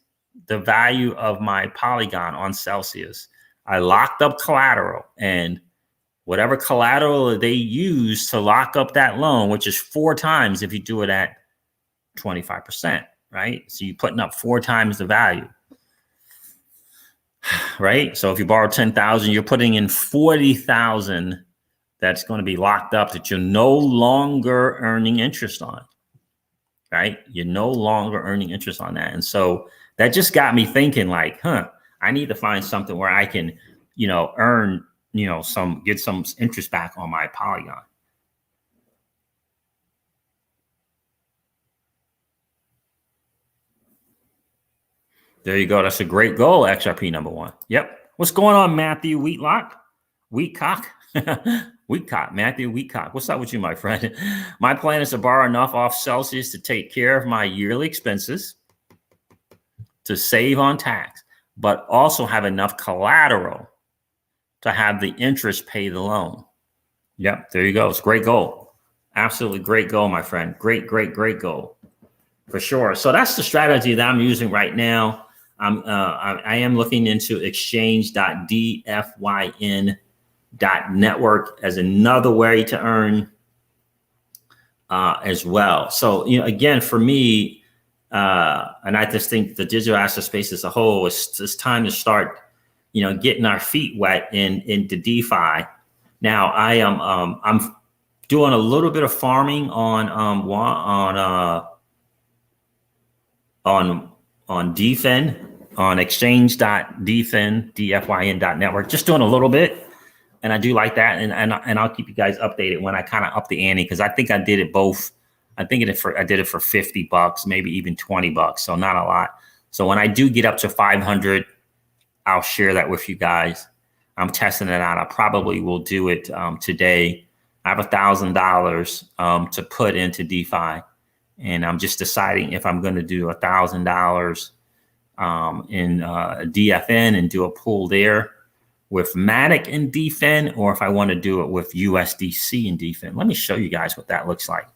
the value of my Polygon on Celsius, I locked up collateral, and whatever collateral they use to lock up that loan, which is 4 times if you do it at 25%, right? So you're putting up 4 times the value, right? So if you borrow 10,000, you're putting in 40,000 that's going to be locked up that you're no longer earning interest on, right? You're no longer earning interest on that. And so that just got me thinking like, I need to find something where I can, earn, get some interest back on my Polygon. There you go. That's a great goal, XRP number 1. Yep. What's going on, Matthew Wheatcock? Matthew Wheatcock. What's up with you, my friend? My plan is to borrow enough off Celsius to take care of my yearly expenses. to save on tax, but also have enough collateral to have the interest pay the loan. Yep, there you go. It's a great goal. Absolutely great goal, my friend. Great goal for sure. So that's the strategy that I'm using right now. I am looking into exchange.defyn.network as another way to earn as well. So, again, for me, and I just think the digital asset space as a whole, it's time to start, getting our feet wet into DeFi. Now, I'm doing a little bit of farming on DeFin, on exchange.defyn.network, just doing a little bit. And I do like that. And I'll keep you guys updated when I kind of up the ante, because I think I did it both. I did it for $50, maybe even $20. So not a lot. So when I do get up to 500, I'll share that with you guys. I'm testing it out. I probably will do it today. I have $1,000 to put into DeFi, and I'm just deciding if I'm going to do $1,000 in DFN and do a pool there with Matic and DFN, or if I want to do it with USDC and DFN. Let me show you guys what that looks like.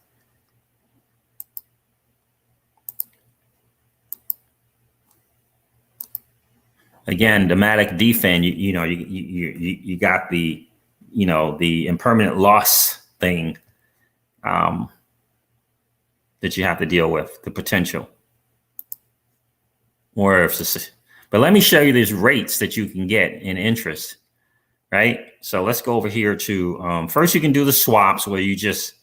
Again, the Matic DFN, you got the, the impermanent loss thing that you have to deal with, the potential. But let me show you these rates that you can get in interest, right? So let's go over here to, first you can do the swaps where it's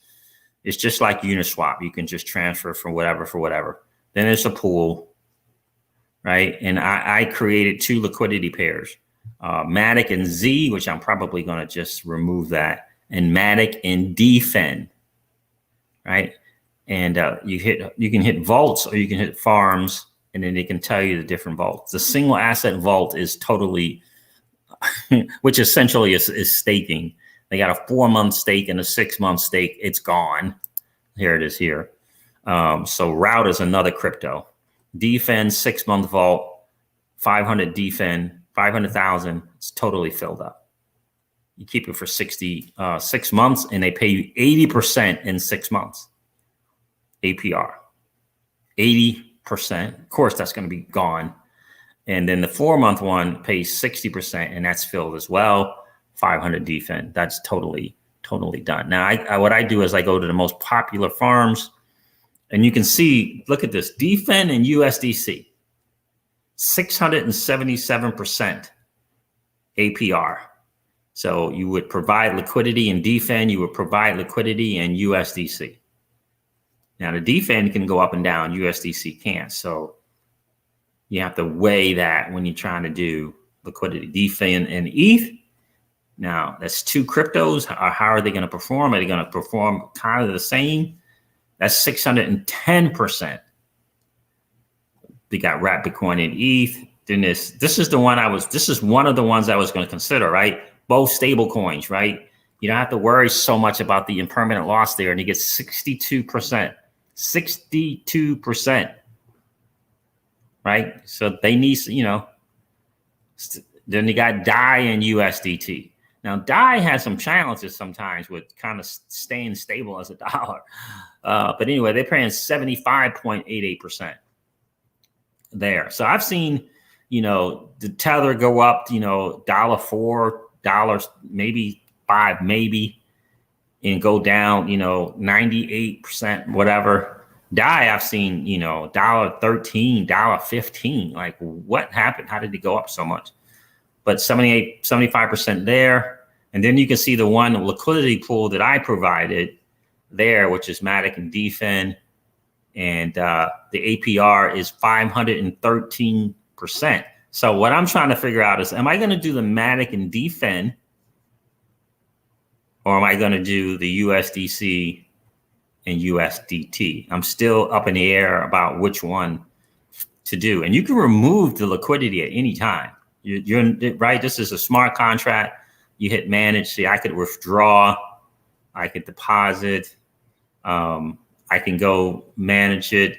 just like Uniswap. You can just transfer from whatever for whatever. Then there's a pool, right? And I created 2 liquidity pairs, Matic and Z, which I'm probably going to just remove that, and Matic and DFN, right? And you can hit vaults or you can hit farms, and then they can tell you the different vaults. The single asset vault is totally, which essentially is staking. They got a 4-month stake and a 6-month stake. It's gone. Here it is here. So Route is another crypto. DFN 6-month vault, 500 DFN, 500,000. It's totally filled up. You keep it for 6 months, and they pay you 80% in 6 months. APR, 80%. Of course, that's going to be gone. And then the 4-month one pays 60%, and that's filled as well. 500 DFN. That's totally done. Now, what I do is I go to the most popular farms. And you can see, look at this, DFN and USDC, 677% APR. So you would provide liquidity in DFN, you would provide liquidity in USDC. Now the DFN can go up and down, USDC can't. So you have to weigh that when you're trying to do liquidity. DFN and ETH, now that's 2 cryptos. How are they going to perform? Are they going to perform kind of the same? That's 610%. They got wrapped Bitcoin and ETH. Then this is one of the ones I was going to consider, right? Both stable coins, right? You don't have to worry so much about the impermanent loss there. And you get 62%, 62%, right? So they need, then you got DAI and USDT. Now, DAI has some challenges sometimes with kind of staying stable as a dollar. But anyway, they're paying 75.88% there. So I've seen, the Tether go up, $4, maybe $5, maybe, and go down, 98%, whatever. DAI, I've seen, $1.13, $1.15. Like, what happened? How did it go up so much? But 75% there. And then you can see the one liquidity pool that I provided there, which is Matic and DFN. And the APR is 513%. So what I'm trying to figure out is, am I going to do the Matic and DFN, or am I going to do the USDC and USDT? I'm still up in the air about which one to do. And you can remove the liquidity at any time. You're right. This is a smart contract. You hit manage. See, I could withdraw. I could deposit. I can go manage it.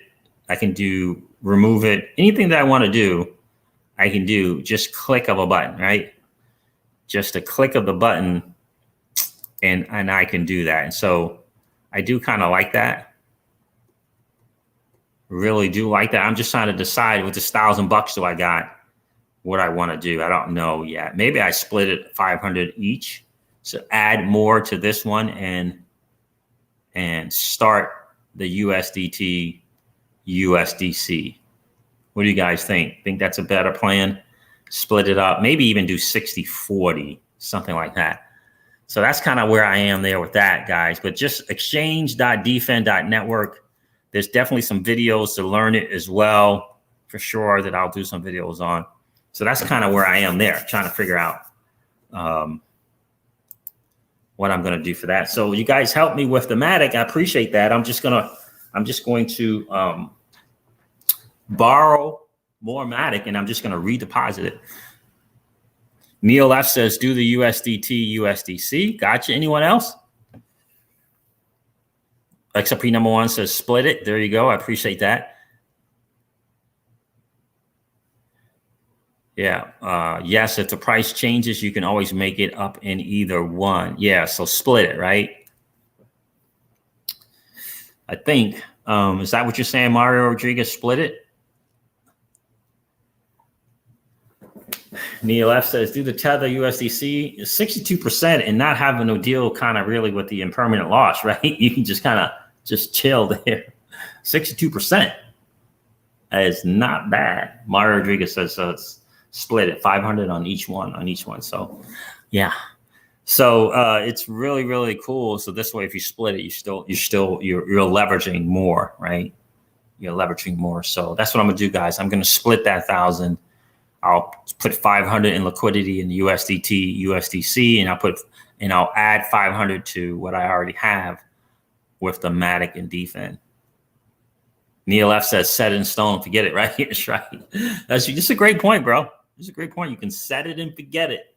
I can do remove it. Anything that I want to do, I can do just click of a button, right? Just a click of the button, and I can do that. And so I do kind of like that. Really do like that. I'm just trying to decide with this $1,000 do I got what I want to do. I don't know yet. Maybe I split it 500 each. So add more to this one and start the USDT, USDC. What do you guys think? Think that's a better plan? Split it up, maybe even do 60-40, something like that. So that's kind of where I am there with that, guys. But just exchange.defend.network. There's definitely some videos to learn it as well, for sure, that I'll do some videos on. So that's kind of where I am there, trying to figure out what I'm going to do for that. So you guys help me with the Matic. I appreciate that. I'm just going to borrow more Matic, and I'm just going to redeposit it. Neil F says, do the USDT, USDC. Gotcha. Anyone else? XRP number one says, split it. There you go. I appreciate that. Yeah. Yes, if the price changes, you can always make it up in either one. Yeah. So split it, right? I think. Is that what you're saying, Mario Rodriguez? Split it? Neil F says, do the Tether USDC 62% and not having no deal kind of really with the impermanent loss, right? You can just kind of just chill there. 62%. That is not bad. Mario Rodriguez says, so it's split it 500 on each one. So yeah. So it's really, really cool. So this way, if you split it, you're leveraging more, right? You're leveraging more. So that's what I'm gonna do, guys. I'm gonna split that 1,000. I'll put 500 in liquidity in the USDT, USDC, and I'll add 500 to what I already have with the Matic and Defend. Neil F says, set it in stone, forget it, right? That's right. That's just a great point, bro. It's a great point. You can set it and forget it.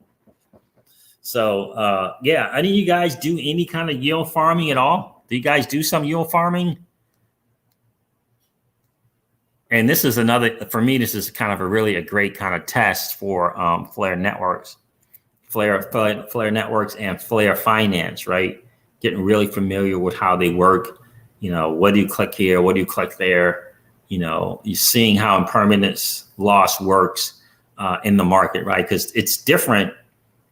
So yeah, any of you guys do any kind of yield farming at all? Do you guys do some yield farming? And this is another, for me, this is kind of a great kind of test for Flare Networks, Flare Networks and Flare Finance, right? Getting really familiar with how they work. You know, what do you click here? What do you click there? You know, you're seeing how impermanence loss works in the market, right? Because it's different,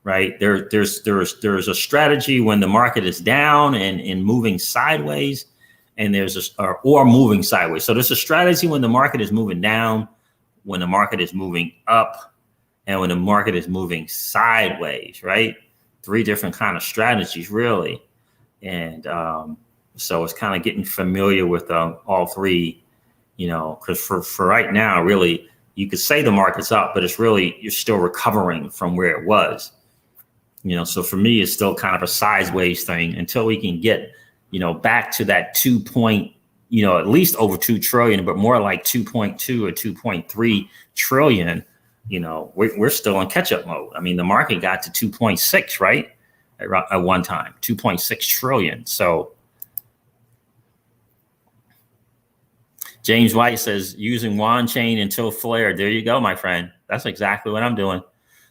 right? There's a strategy when the market is down and moving sideways. And there's or moving sideways. So there's a strategy when the market is moving down, when the market is moving up, and when the market is moving sideways, right? 3 different kind of strategies, really. And so it's kind of getting familiar with all 3, you know, because for right now, really, you could say the market's up, but it's really, you're still recovering from where it was. You know, so for me, it's still kind of a sideways thing until we can get, you know, back to that 2 point, you know, at least over 2 trillion, but more like 2.2 or 2.3 trillion. You know, we're still in catch-up mode. I mean, the market got to 2.6, right? At one time, 2.6 trillion. So James White says, using Wand chain until Flare. There you go, my friend. That's exactly what I'm doing.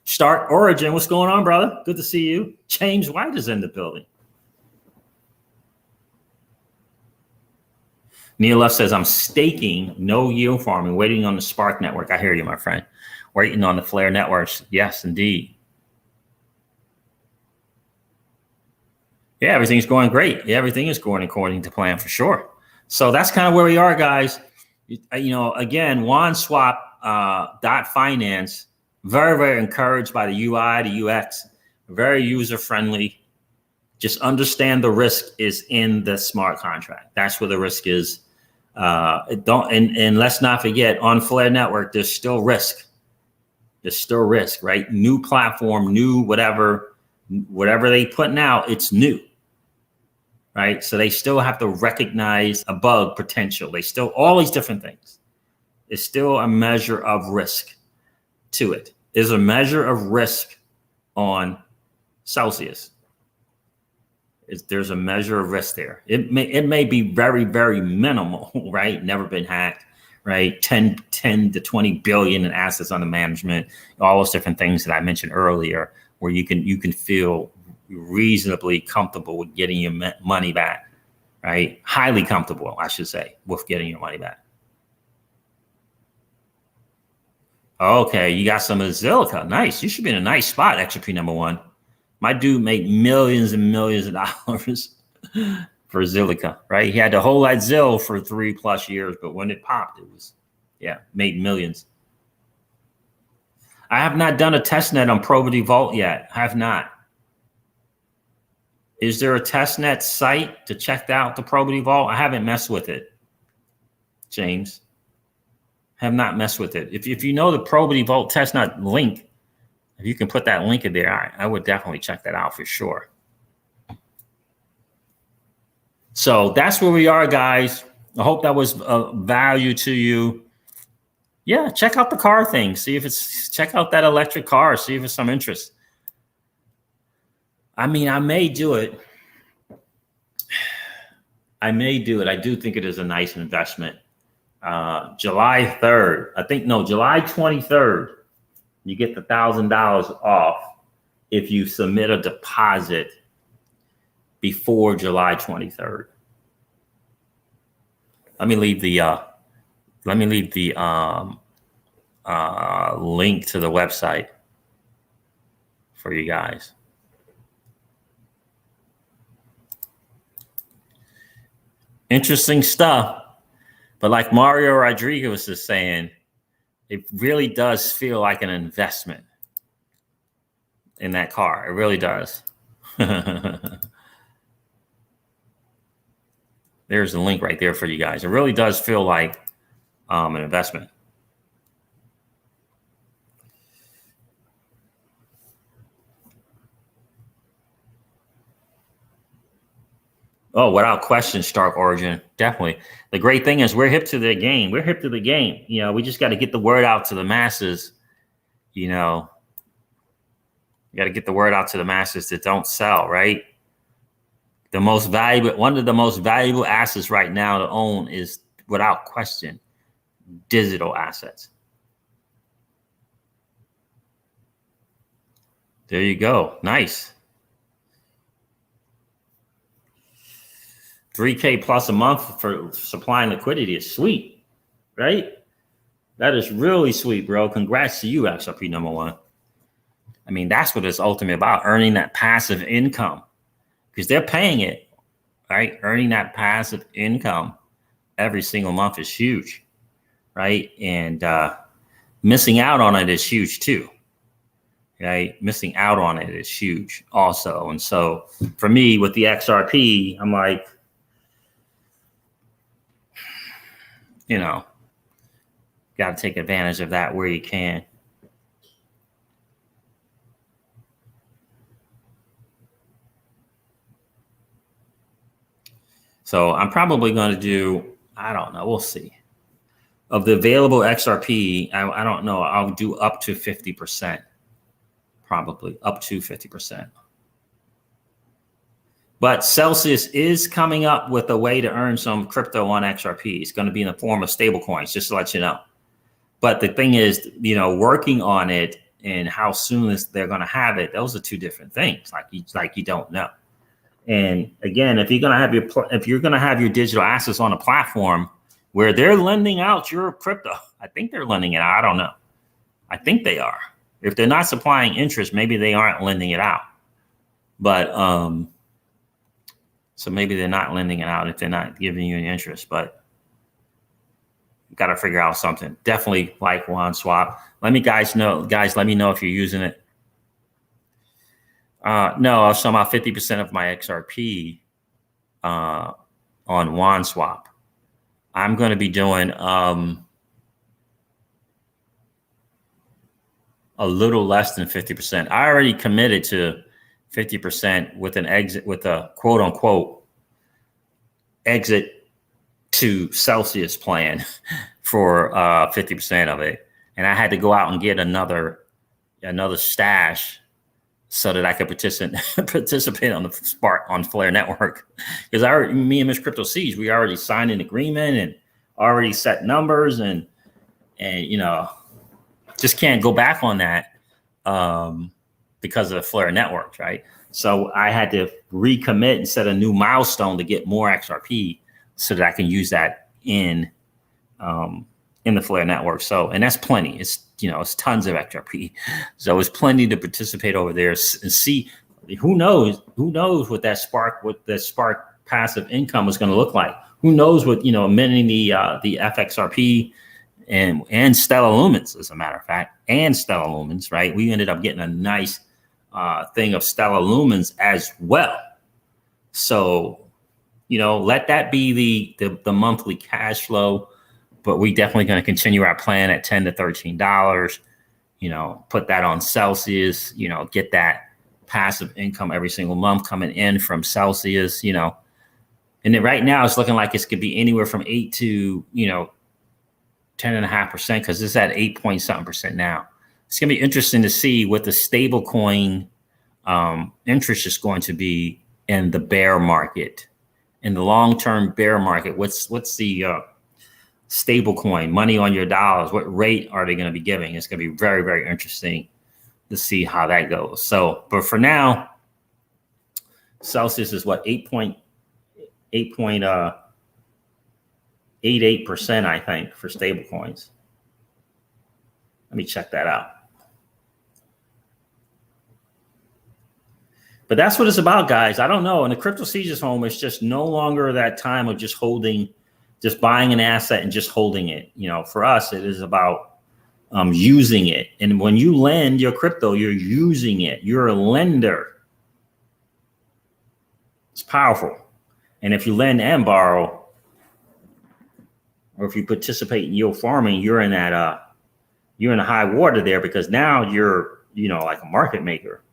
Start Origin. What's going on, brother? Good to see you. James White is in the building. Neil F says, I'm staking, no yield farming, waiting on the Spark network. I hear you, my friend. Waiting on the Flare networks. Yes, indeed. Yeah, everything's going great. Yeah, everything is going according to plan for sure. So that's kind of where we are, guys. You know, again, WandSwap.finance, very, very encouraged by the UI, the UX, very user-friendly. Just understand the risk is in the smart contract. That's where the risk is. And let's not forget, on Flare Network, there's still risk. There's still risk, right? New platform, new whatever they putting out, it's new, right? So they still have to recognize a bug potential. They still, all these different things. It's still a measure of risk to it. There's a measure of risk on Celsius. There's a measure of risk there. It may be very, very minimal, right? Never been hacked. right? 10 to 20 billion in assets under management, all those different things that I mentioned earlier, where you can feel reasonably comfortable with getting your money back, right? Highly comfortable, I should say, with getting your money back. Okay, you got some of Zilliqa. Nice. You should be in a nice spot, XRP number one. My dude made millions and millions of dollars for Zilliqa, right? He had to hold that Zill for 3+ years, but when it popped, it was, yeah, made millions. I have not done a testnet on Probity Vault yet. I have not. Is there a testnet site to check out the Probity Vault? I haven't messed with it, James. Have not messed with it. If you know the Probity Vault testnet link, if you can put that link in there, I would definitely check that out for sure. So that's where we are, guys. I hope that was of value to you. Yeah, check out the car thing. See if it's, check out that electric car. See if it's some interest. I mean, I may do it. I may do it. I do think it is a nice investment. July 3rd, I think, no, July 23rd, you get the $1,000 off if you submit a deposit before July 23rd. Let me leave the link to the website for you guys. Interesting stuff. But like Mario Rodriguez is saying, it really does feel like an investment in that car. It really does. There's the link right there for you guys. It really does feel like an investment. Oh, without question, Stark Origin, definitely. The great thing is we're hip to the game. We're hip to the game. You know, we just got to get the word out to the masses. You know, you got to get the word out to the masses that don't sell, right? The most valuable, one of the most valuable assets right now to own is, without question, digital assets. There you go. Nice. 3K plus a month for supplying liquidity is sweet, right? That is really sweet, bro. Congrats to you, XRP number one. I mean, that's what it's ultimately about, earning that passive income, because they're paying it, right? Earning that passive income every single month is huge, right? And missing out on it is huge too, right? Missing out on it is huge also. And so for me with the XRP, I'm like, you know, got to take advantage of that where you can. So I'm probably going to do, I don't know, we'll see. Of the available XRP, I don't know, I'll do up to 50%, probably up to 50%. But Celsius is coming up with a way to earn some crypto on XRP. It's going to be in the form of stable coins, just to let you know. But the thing is, you know, working on it and how soon they're going to have it, those are two different things. Like you don't know. And again, if you're going to have your digital assets on a platform where they're lending out your crypto, I think they're lending it out. I don't know. I think they are. If they're not supplying interest, maybe they aren't lending it out. But so maybe they're not lending it out if they're not giving you an interest, but got to figure out something. Definitely like OneSwap. Let me let me know if you're using it. No, I was talking about 50% of my XRP on OneSwap. I'm going to be doing a little less than 50%. I already committed to 50% with an exit, with a quote unquote exit to Celsius plan for 50% of it. And I had to go out and get another stash so that I could participate on the Spark on Flare network. Because me and Miss Crypto Siege, we already signed an agreement and already set numbers and you know, just can't go back on that because of the Flare networks, right? So I had to recommit and set a new milestone to get more XRP so that I can use that in the Flare network. So, and that's plenty. It's, you know, it's tons of XRP. So it's plenty to participate over there and see. Who knows what that Spark passive income is going to look like. Who knows what, you know, minting the FXRP and Stellar Lumens, as a matter of fact, and Stellar Lumens, right? We ended up getting a nice thing of Stellar Lumens as well. So, you know, let that be the monthly cash flow, but we definitely going to continue our plan at $10 to $13. You know, put that on Celsius. You know, get that passive income every single month coming in from Celsius. You know, and then right now it's looking like it's could be anywhere from 8 to 10.5% because it's at 8 point something percent now. It's gonna be interesting to see what the stable coin interest is going to be in the bear market, in the long-term bear market. What's the stable coin, money on your dollars? What rate are they going to be giving? It's going to be very, very interesting to see how that goes. So, but for now, Celsius is what 8.88%, I think, for stable coins. Let me check that out. But that's what it's about, guys. I don't know. In the Crypto Sieges home, it's just no longer that time of just buying an asset and just holding it. You know, for us, it is about using it. And when you lend your crypto, you're using it. You're a lender. It's powerful. And if you lend and borrow, or if you participate in yield farming, you're in that you're in the high water there, because now you're, you know, like a market maker.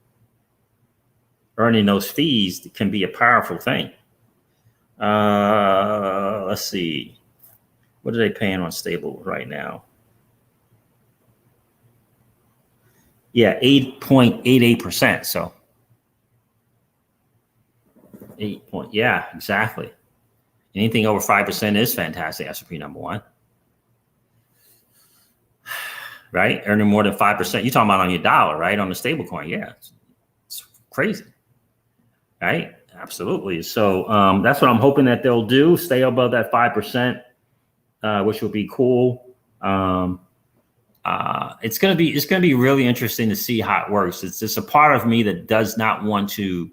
Earning those fees can be a powerful thing. Let's see. What are they paying on stable right now? Yeah, 8.88%. So 8 point, yeah, exactly. Anything over 5% is fantastic. S&P number one. Right? Earning more than 5%. You're talking about on your dollar, right? On the stable coin. Yeah. It's crazy. Right? Absolutely. So that's what I'm hoping that they'll do. Stay above that 5%, which would be cool. It's gonna be really interesting to see how it works. It's just a part of me that does not want to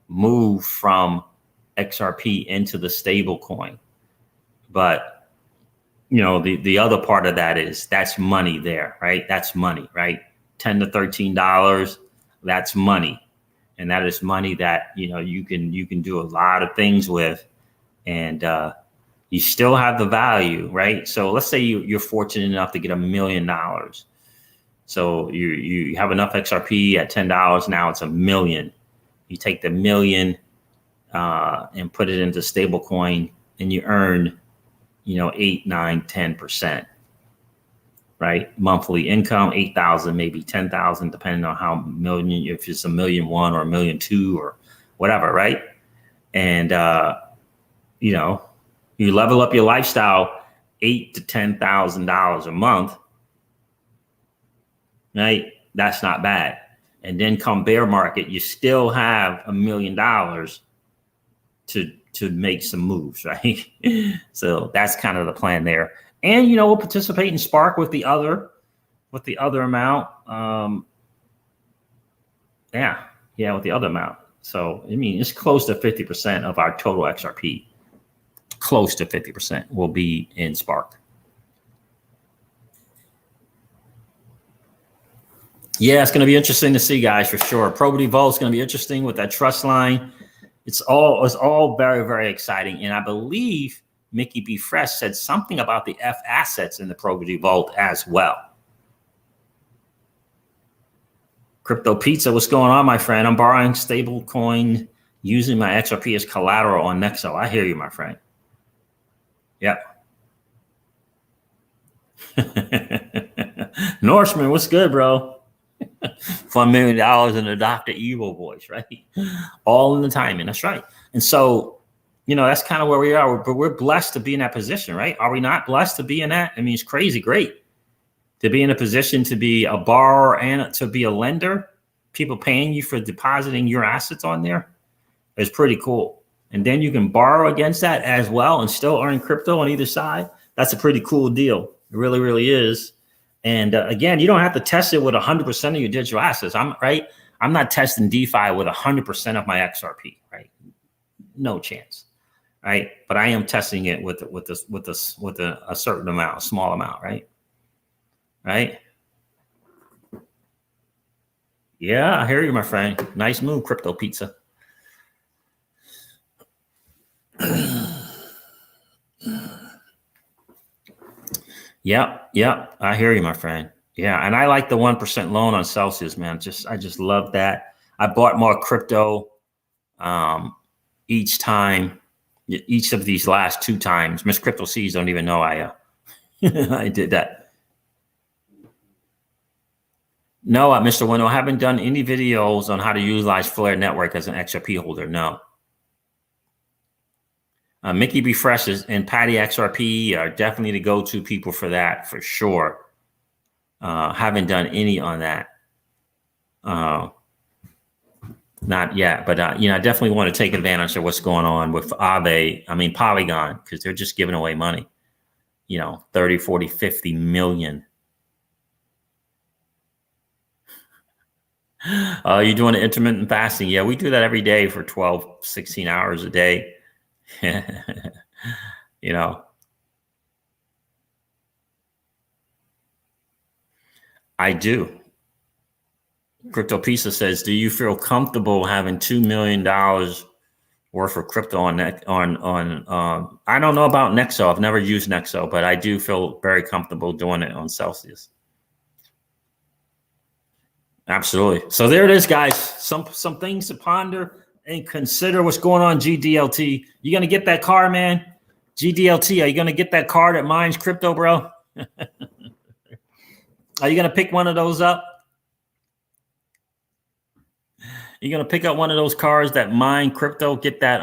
move from XRP into the stable coin. But you know, the other part of that is that's money there, right? That's money, right? $10 to $13. That's money. And that is money that, you know, you can do a lot of things with, and you still have the value, right? So let's say you're fortunate enough to get $1 million. So you have enough XRP at $10. Now it's $1 million. You take the $1 million and put it into stable coin, and you earn, you know, 8, 9, 10%. Right? Monthly income, 8,000, maybe 10,000, depending on how million, if it's $1.1 million or $1.2 million or whatever, right? And you know, you level up your lifestyle, $8,000 to $10,000 a month, right? That's not bad. And then come bear market, you still have $1 million to make some moves, right? So that's kind of the plan there. And, you know, we'll participate in Spark with the other amount. Yeah, with the other amount. So, I mean, it's close to 50% of our total XRP. Close to 50% will be in Spark. Yeah, it's going to be interesting to see, guys, for sure. Probity Vault is going to be interesting with that trust line. It's all very, very exciting. And I believe Mickey B. Fresh said something about the F assets in the Probity Vault as well. Crypto Pizza, what's going on, my friend? I'm borrowing stable coin using my XRP as collateral on Nexo. I hear you, my friend. Yep. Norseman, what's good, bro? $1 million in the Dr. Evil voice, right? All in the timing. That's right. And so, that's kind of where we are. But we're blessed to be in that position, right? Are we not blessed to be in that? I mean, it's crazy great to be in a position to be a borrower and to be a lender. People paying you for depositing your assets on there is pretty cool. And then you can borrow against that as well and still earn crypto on either side. That's a pretty cool deal. It really, really is. And again, you don't have to test it with 100% of your digital assets. I'm not testing DeFi with 100% of my XRP, right? No chance, right? But I am testing it with a certain amount, a small amount, right? Right? Yeah, I hear you, my friend. Nice move, Crypto Pizza. Yep. I hear you, my friend. Yeah, and I like the 1% loan on Celsius, man. I just love that. I bought more crypto each time, each of these last 2 times. Miss Crypto C's don't even know I I did that. No, Mr. Winnow, I haven't done any videos on how to utilize Flare Network as an XRP holder. No. Mickey B. Fresh and Patty XRP are definitely the go-to people for that, for sure. Haven't done any on that. Not yet, but I definitely want to take advantage of what's going on with Polygon, because they're just giving away money. 30, 40, 50 million. You're doing intermittent fasting. Yeah, we do that every day for 12, 16 hours a day. I do. Crypto Pizza says, do you feel comfortable having $2 million worth of crypto on I don't know about Nexo. I've never used Nexo, but I do feel very comfortable doing it on Celsius. Absolutely. So there it is, guys. Some things to ponder and consider. What's going on, GDLT. You going to get that car, man? GDLT, are you going to get that car that mines crypto, bro? Are you going to pick one of those up? You're going to pick up one of those cars that mine crypto? Get that,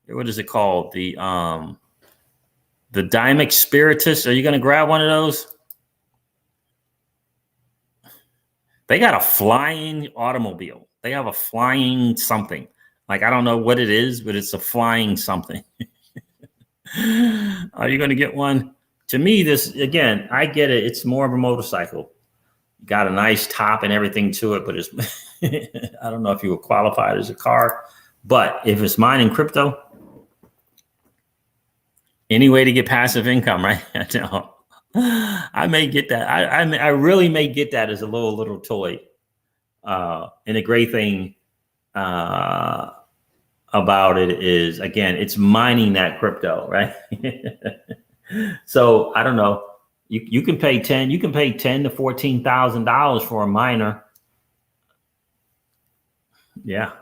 what is it called? The Dymix Spiritus. Are you going to grab one of those? They got a flying automobile. They have a flying something. Like, I don't know what it is, but it's a flying something. Are you going to get one? To me, this, again, I get it. It's more of a motorcycle. Got a nice top and everything to it, but it's, I don't know if you would qualify it as a car, but if it's mining crypto, any way to get passive income, right? I may get that. I really may get that as a little toy. And the great thing about it is, again, it's mining that crypto, right? So I don't know. You can pay $10 to $14,000 for a miner. Yeah.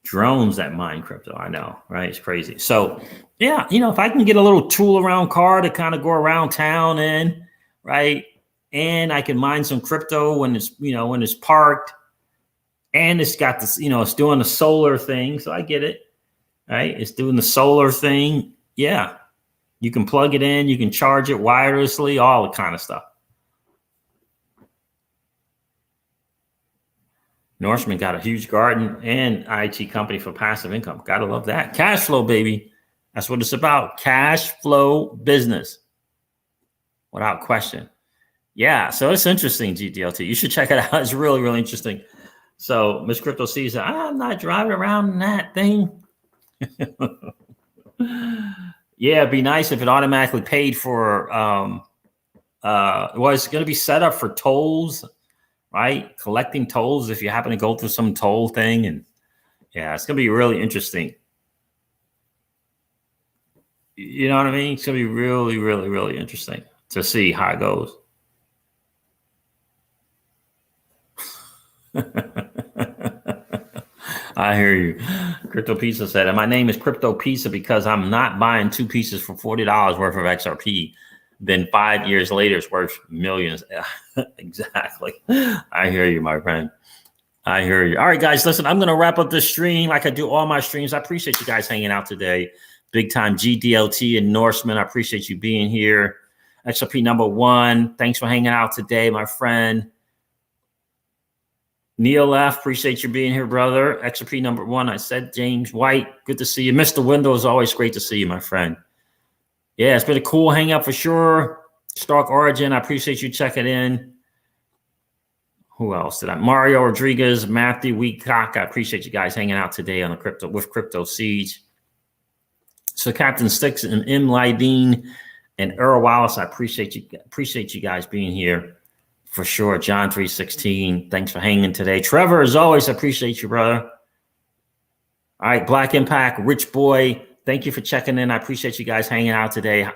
Drones that mine crypto. I know, right? It's crazy. So yeah, if I can get a little tool around car to kind of go around town in, right? And I can mine some crypto when it's parked, and it's got this, it's doing the solar thing. So I get it, right? It's doing the solar thing. Yeah. You can plug it in, you can charge it wirelessly, all the kind of stuff. Norseman got a huge garden and IT company for passive income. Gotta love that. Cash flow, baby. That's what it's about. Cash flow business. Without question. Yeah, so it's interesting, GDLT. You should check it out. It's really, really interesting. So Miss Crypto C said, I'm not driving around in that thing. Yeah, it'd be nice if it automatically paid for, it's going to be set up for tolls, right? Collecting tolls if you happen to go through some toll thing. And yeah, it's going to be really interesting. You know what I mean? It's going to be really, really, really interesting to see how it goes. I hear you. Crypto Pizza said, and my name is Crypto Pizza because I'm not buying 2 pieces for $40 worth of XRP. Then 5 years later, it's worth millions. Exactly. I hear you, my friend. I hear you. All right, guys, listen, I'm going to wrap up this stream like I do all my streams. I appreciate you guys hanging out today. Big time GDLT and Norseman. I appreciate you being here. XRP number 1. Thanks for hanging out today, my friend. Neil F., appreciate you being here, brother. XRP number 1. I said James White. Good to see you. Mr. Windows, always great to see you, my friend. Yeah, it's been a cool hangout for sure. Stark Origin, I appreciate you checking in. Who else did I? Mario Rodriguez, Matthew Weecock. I appreciate you guys hanging out today on the Crypto Siege. So Captain Sticks and M. Lydeen and Earl Wallace, I appreciate you guys being here for sure. John 316, thanks for hanging today. Trevor, as always, I appreciate you, brother. All right, Black Impact, Rich Boy, thank you for checking in. I appreciate you guys hanging out today.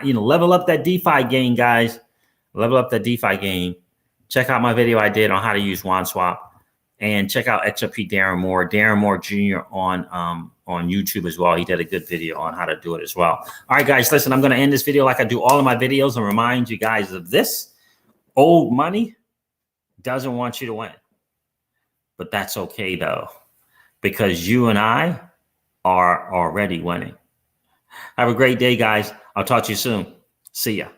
You know, level up that DeFi game, guys. Level up that DeFi game. Check out my video I did on how to use WanSwap, and check out XRP Darren Moore Jr. on YouTube as well. He did a good video on how to do it as well. All right, guys, listen, I'm going to end this video like I do all of my videos and remind you guys of this. Old money doesn't want you to win, but that's okay though, because you and I are already winning. Have a great day, guys. I'll talk to you soon. See ya.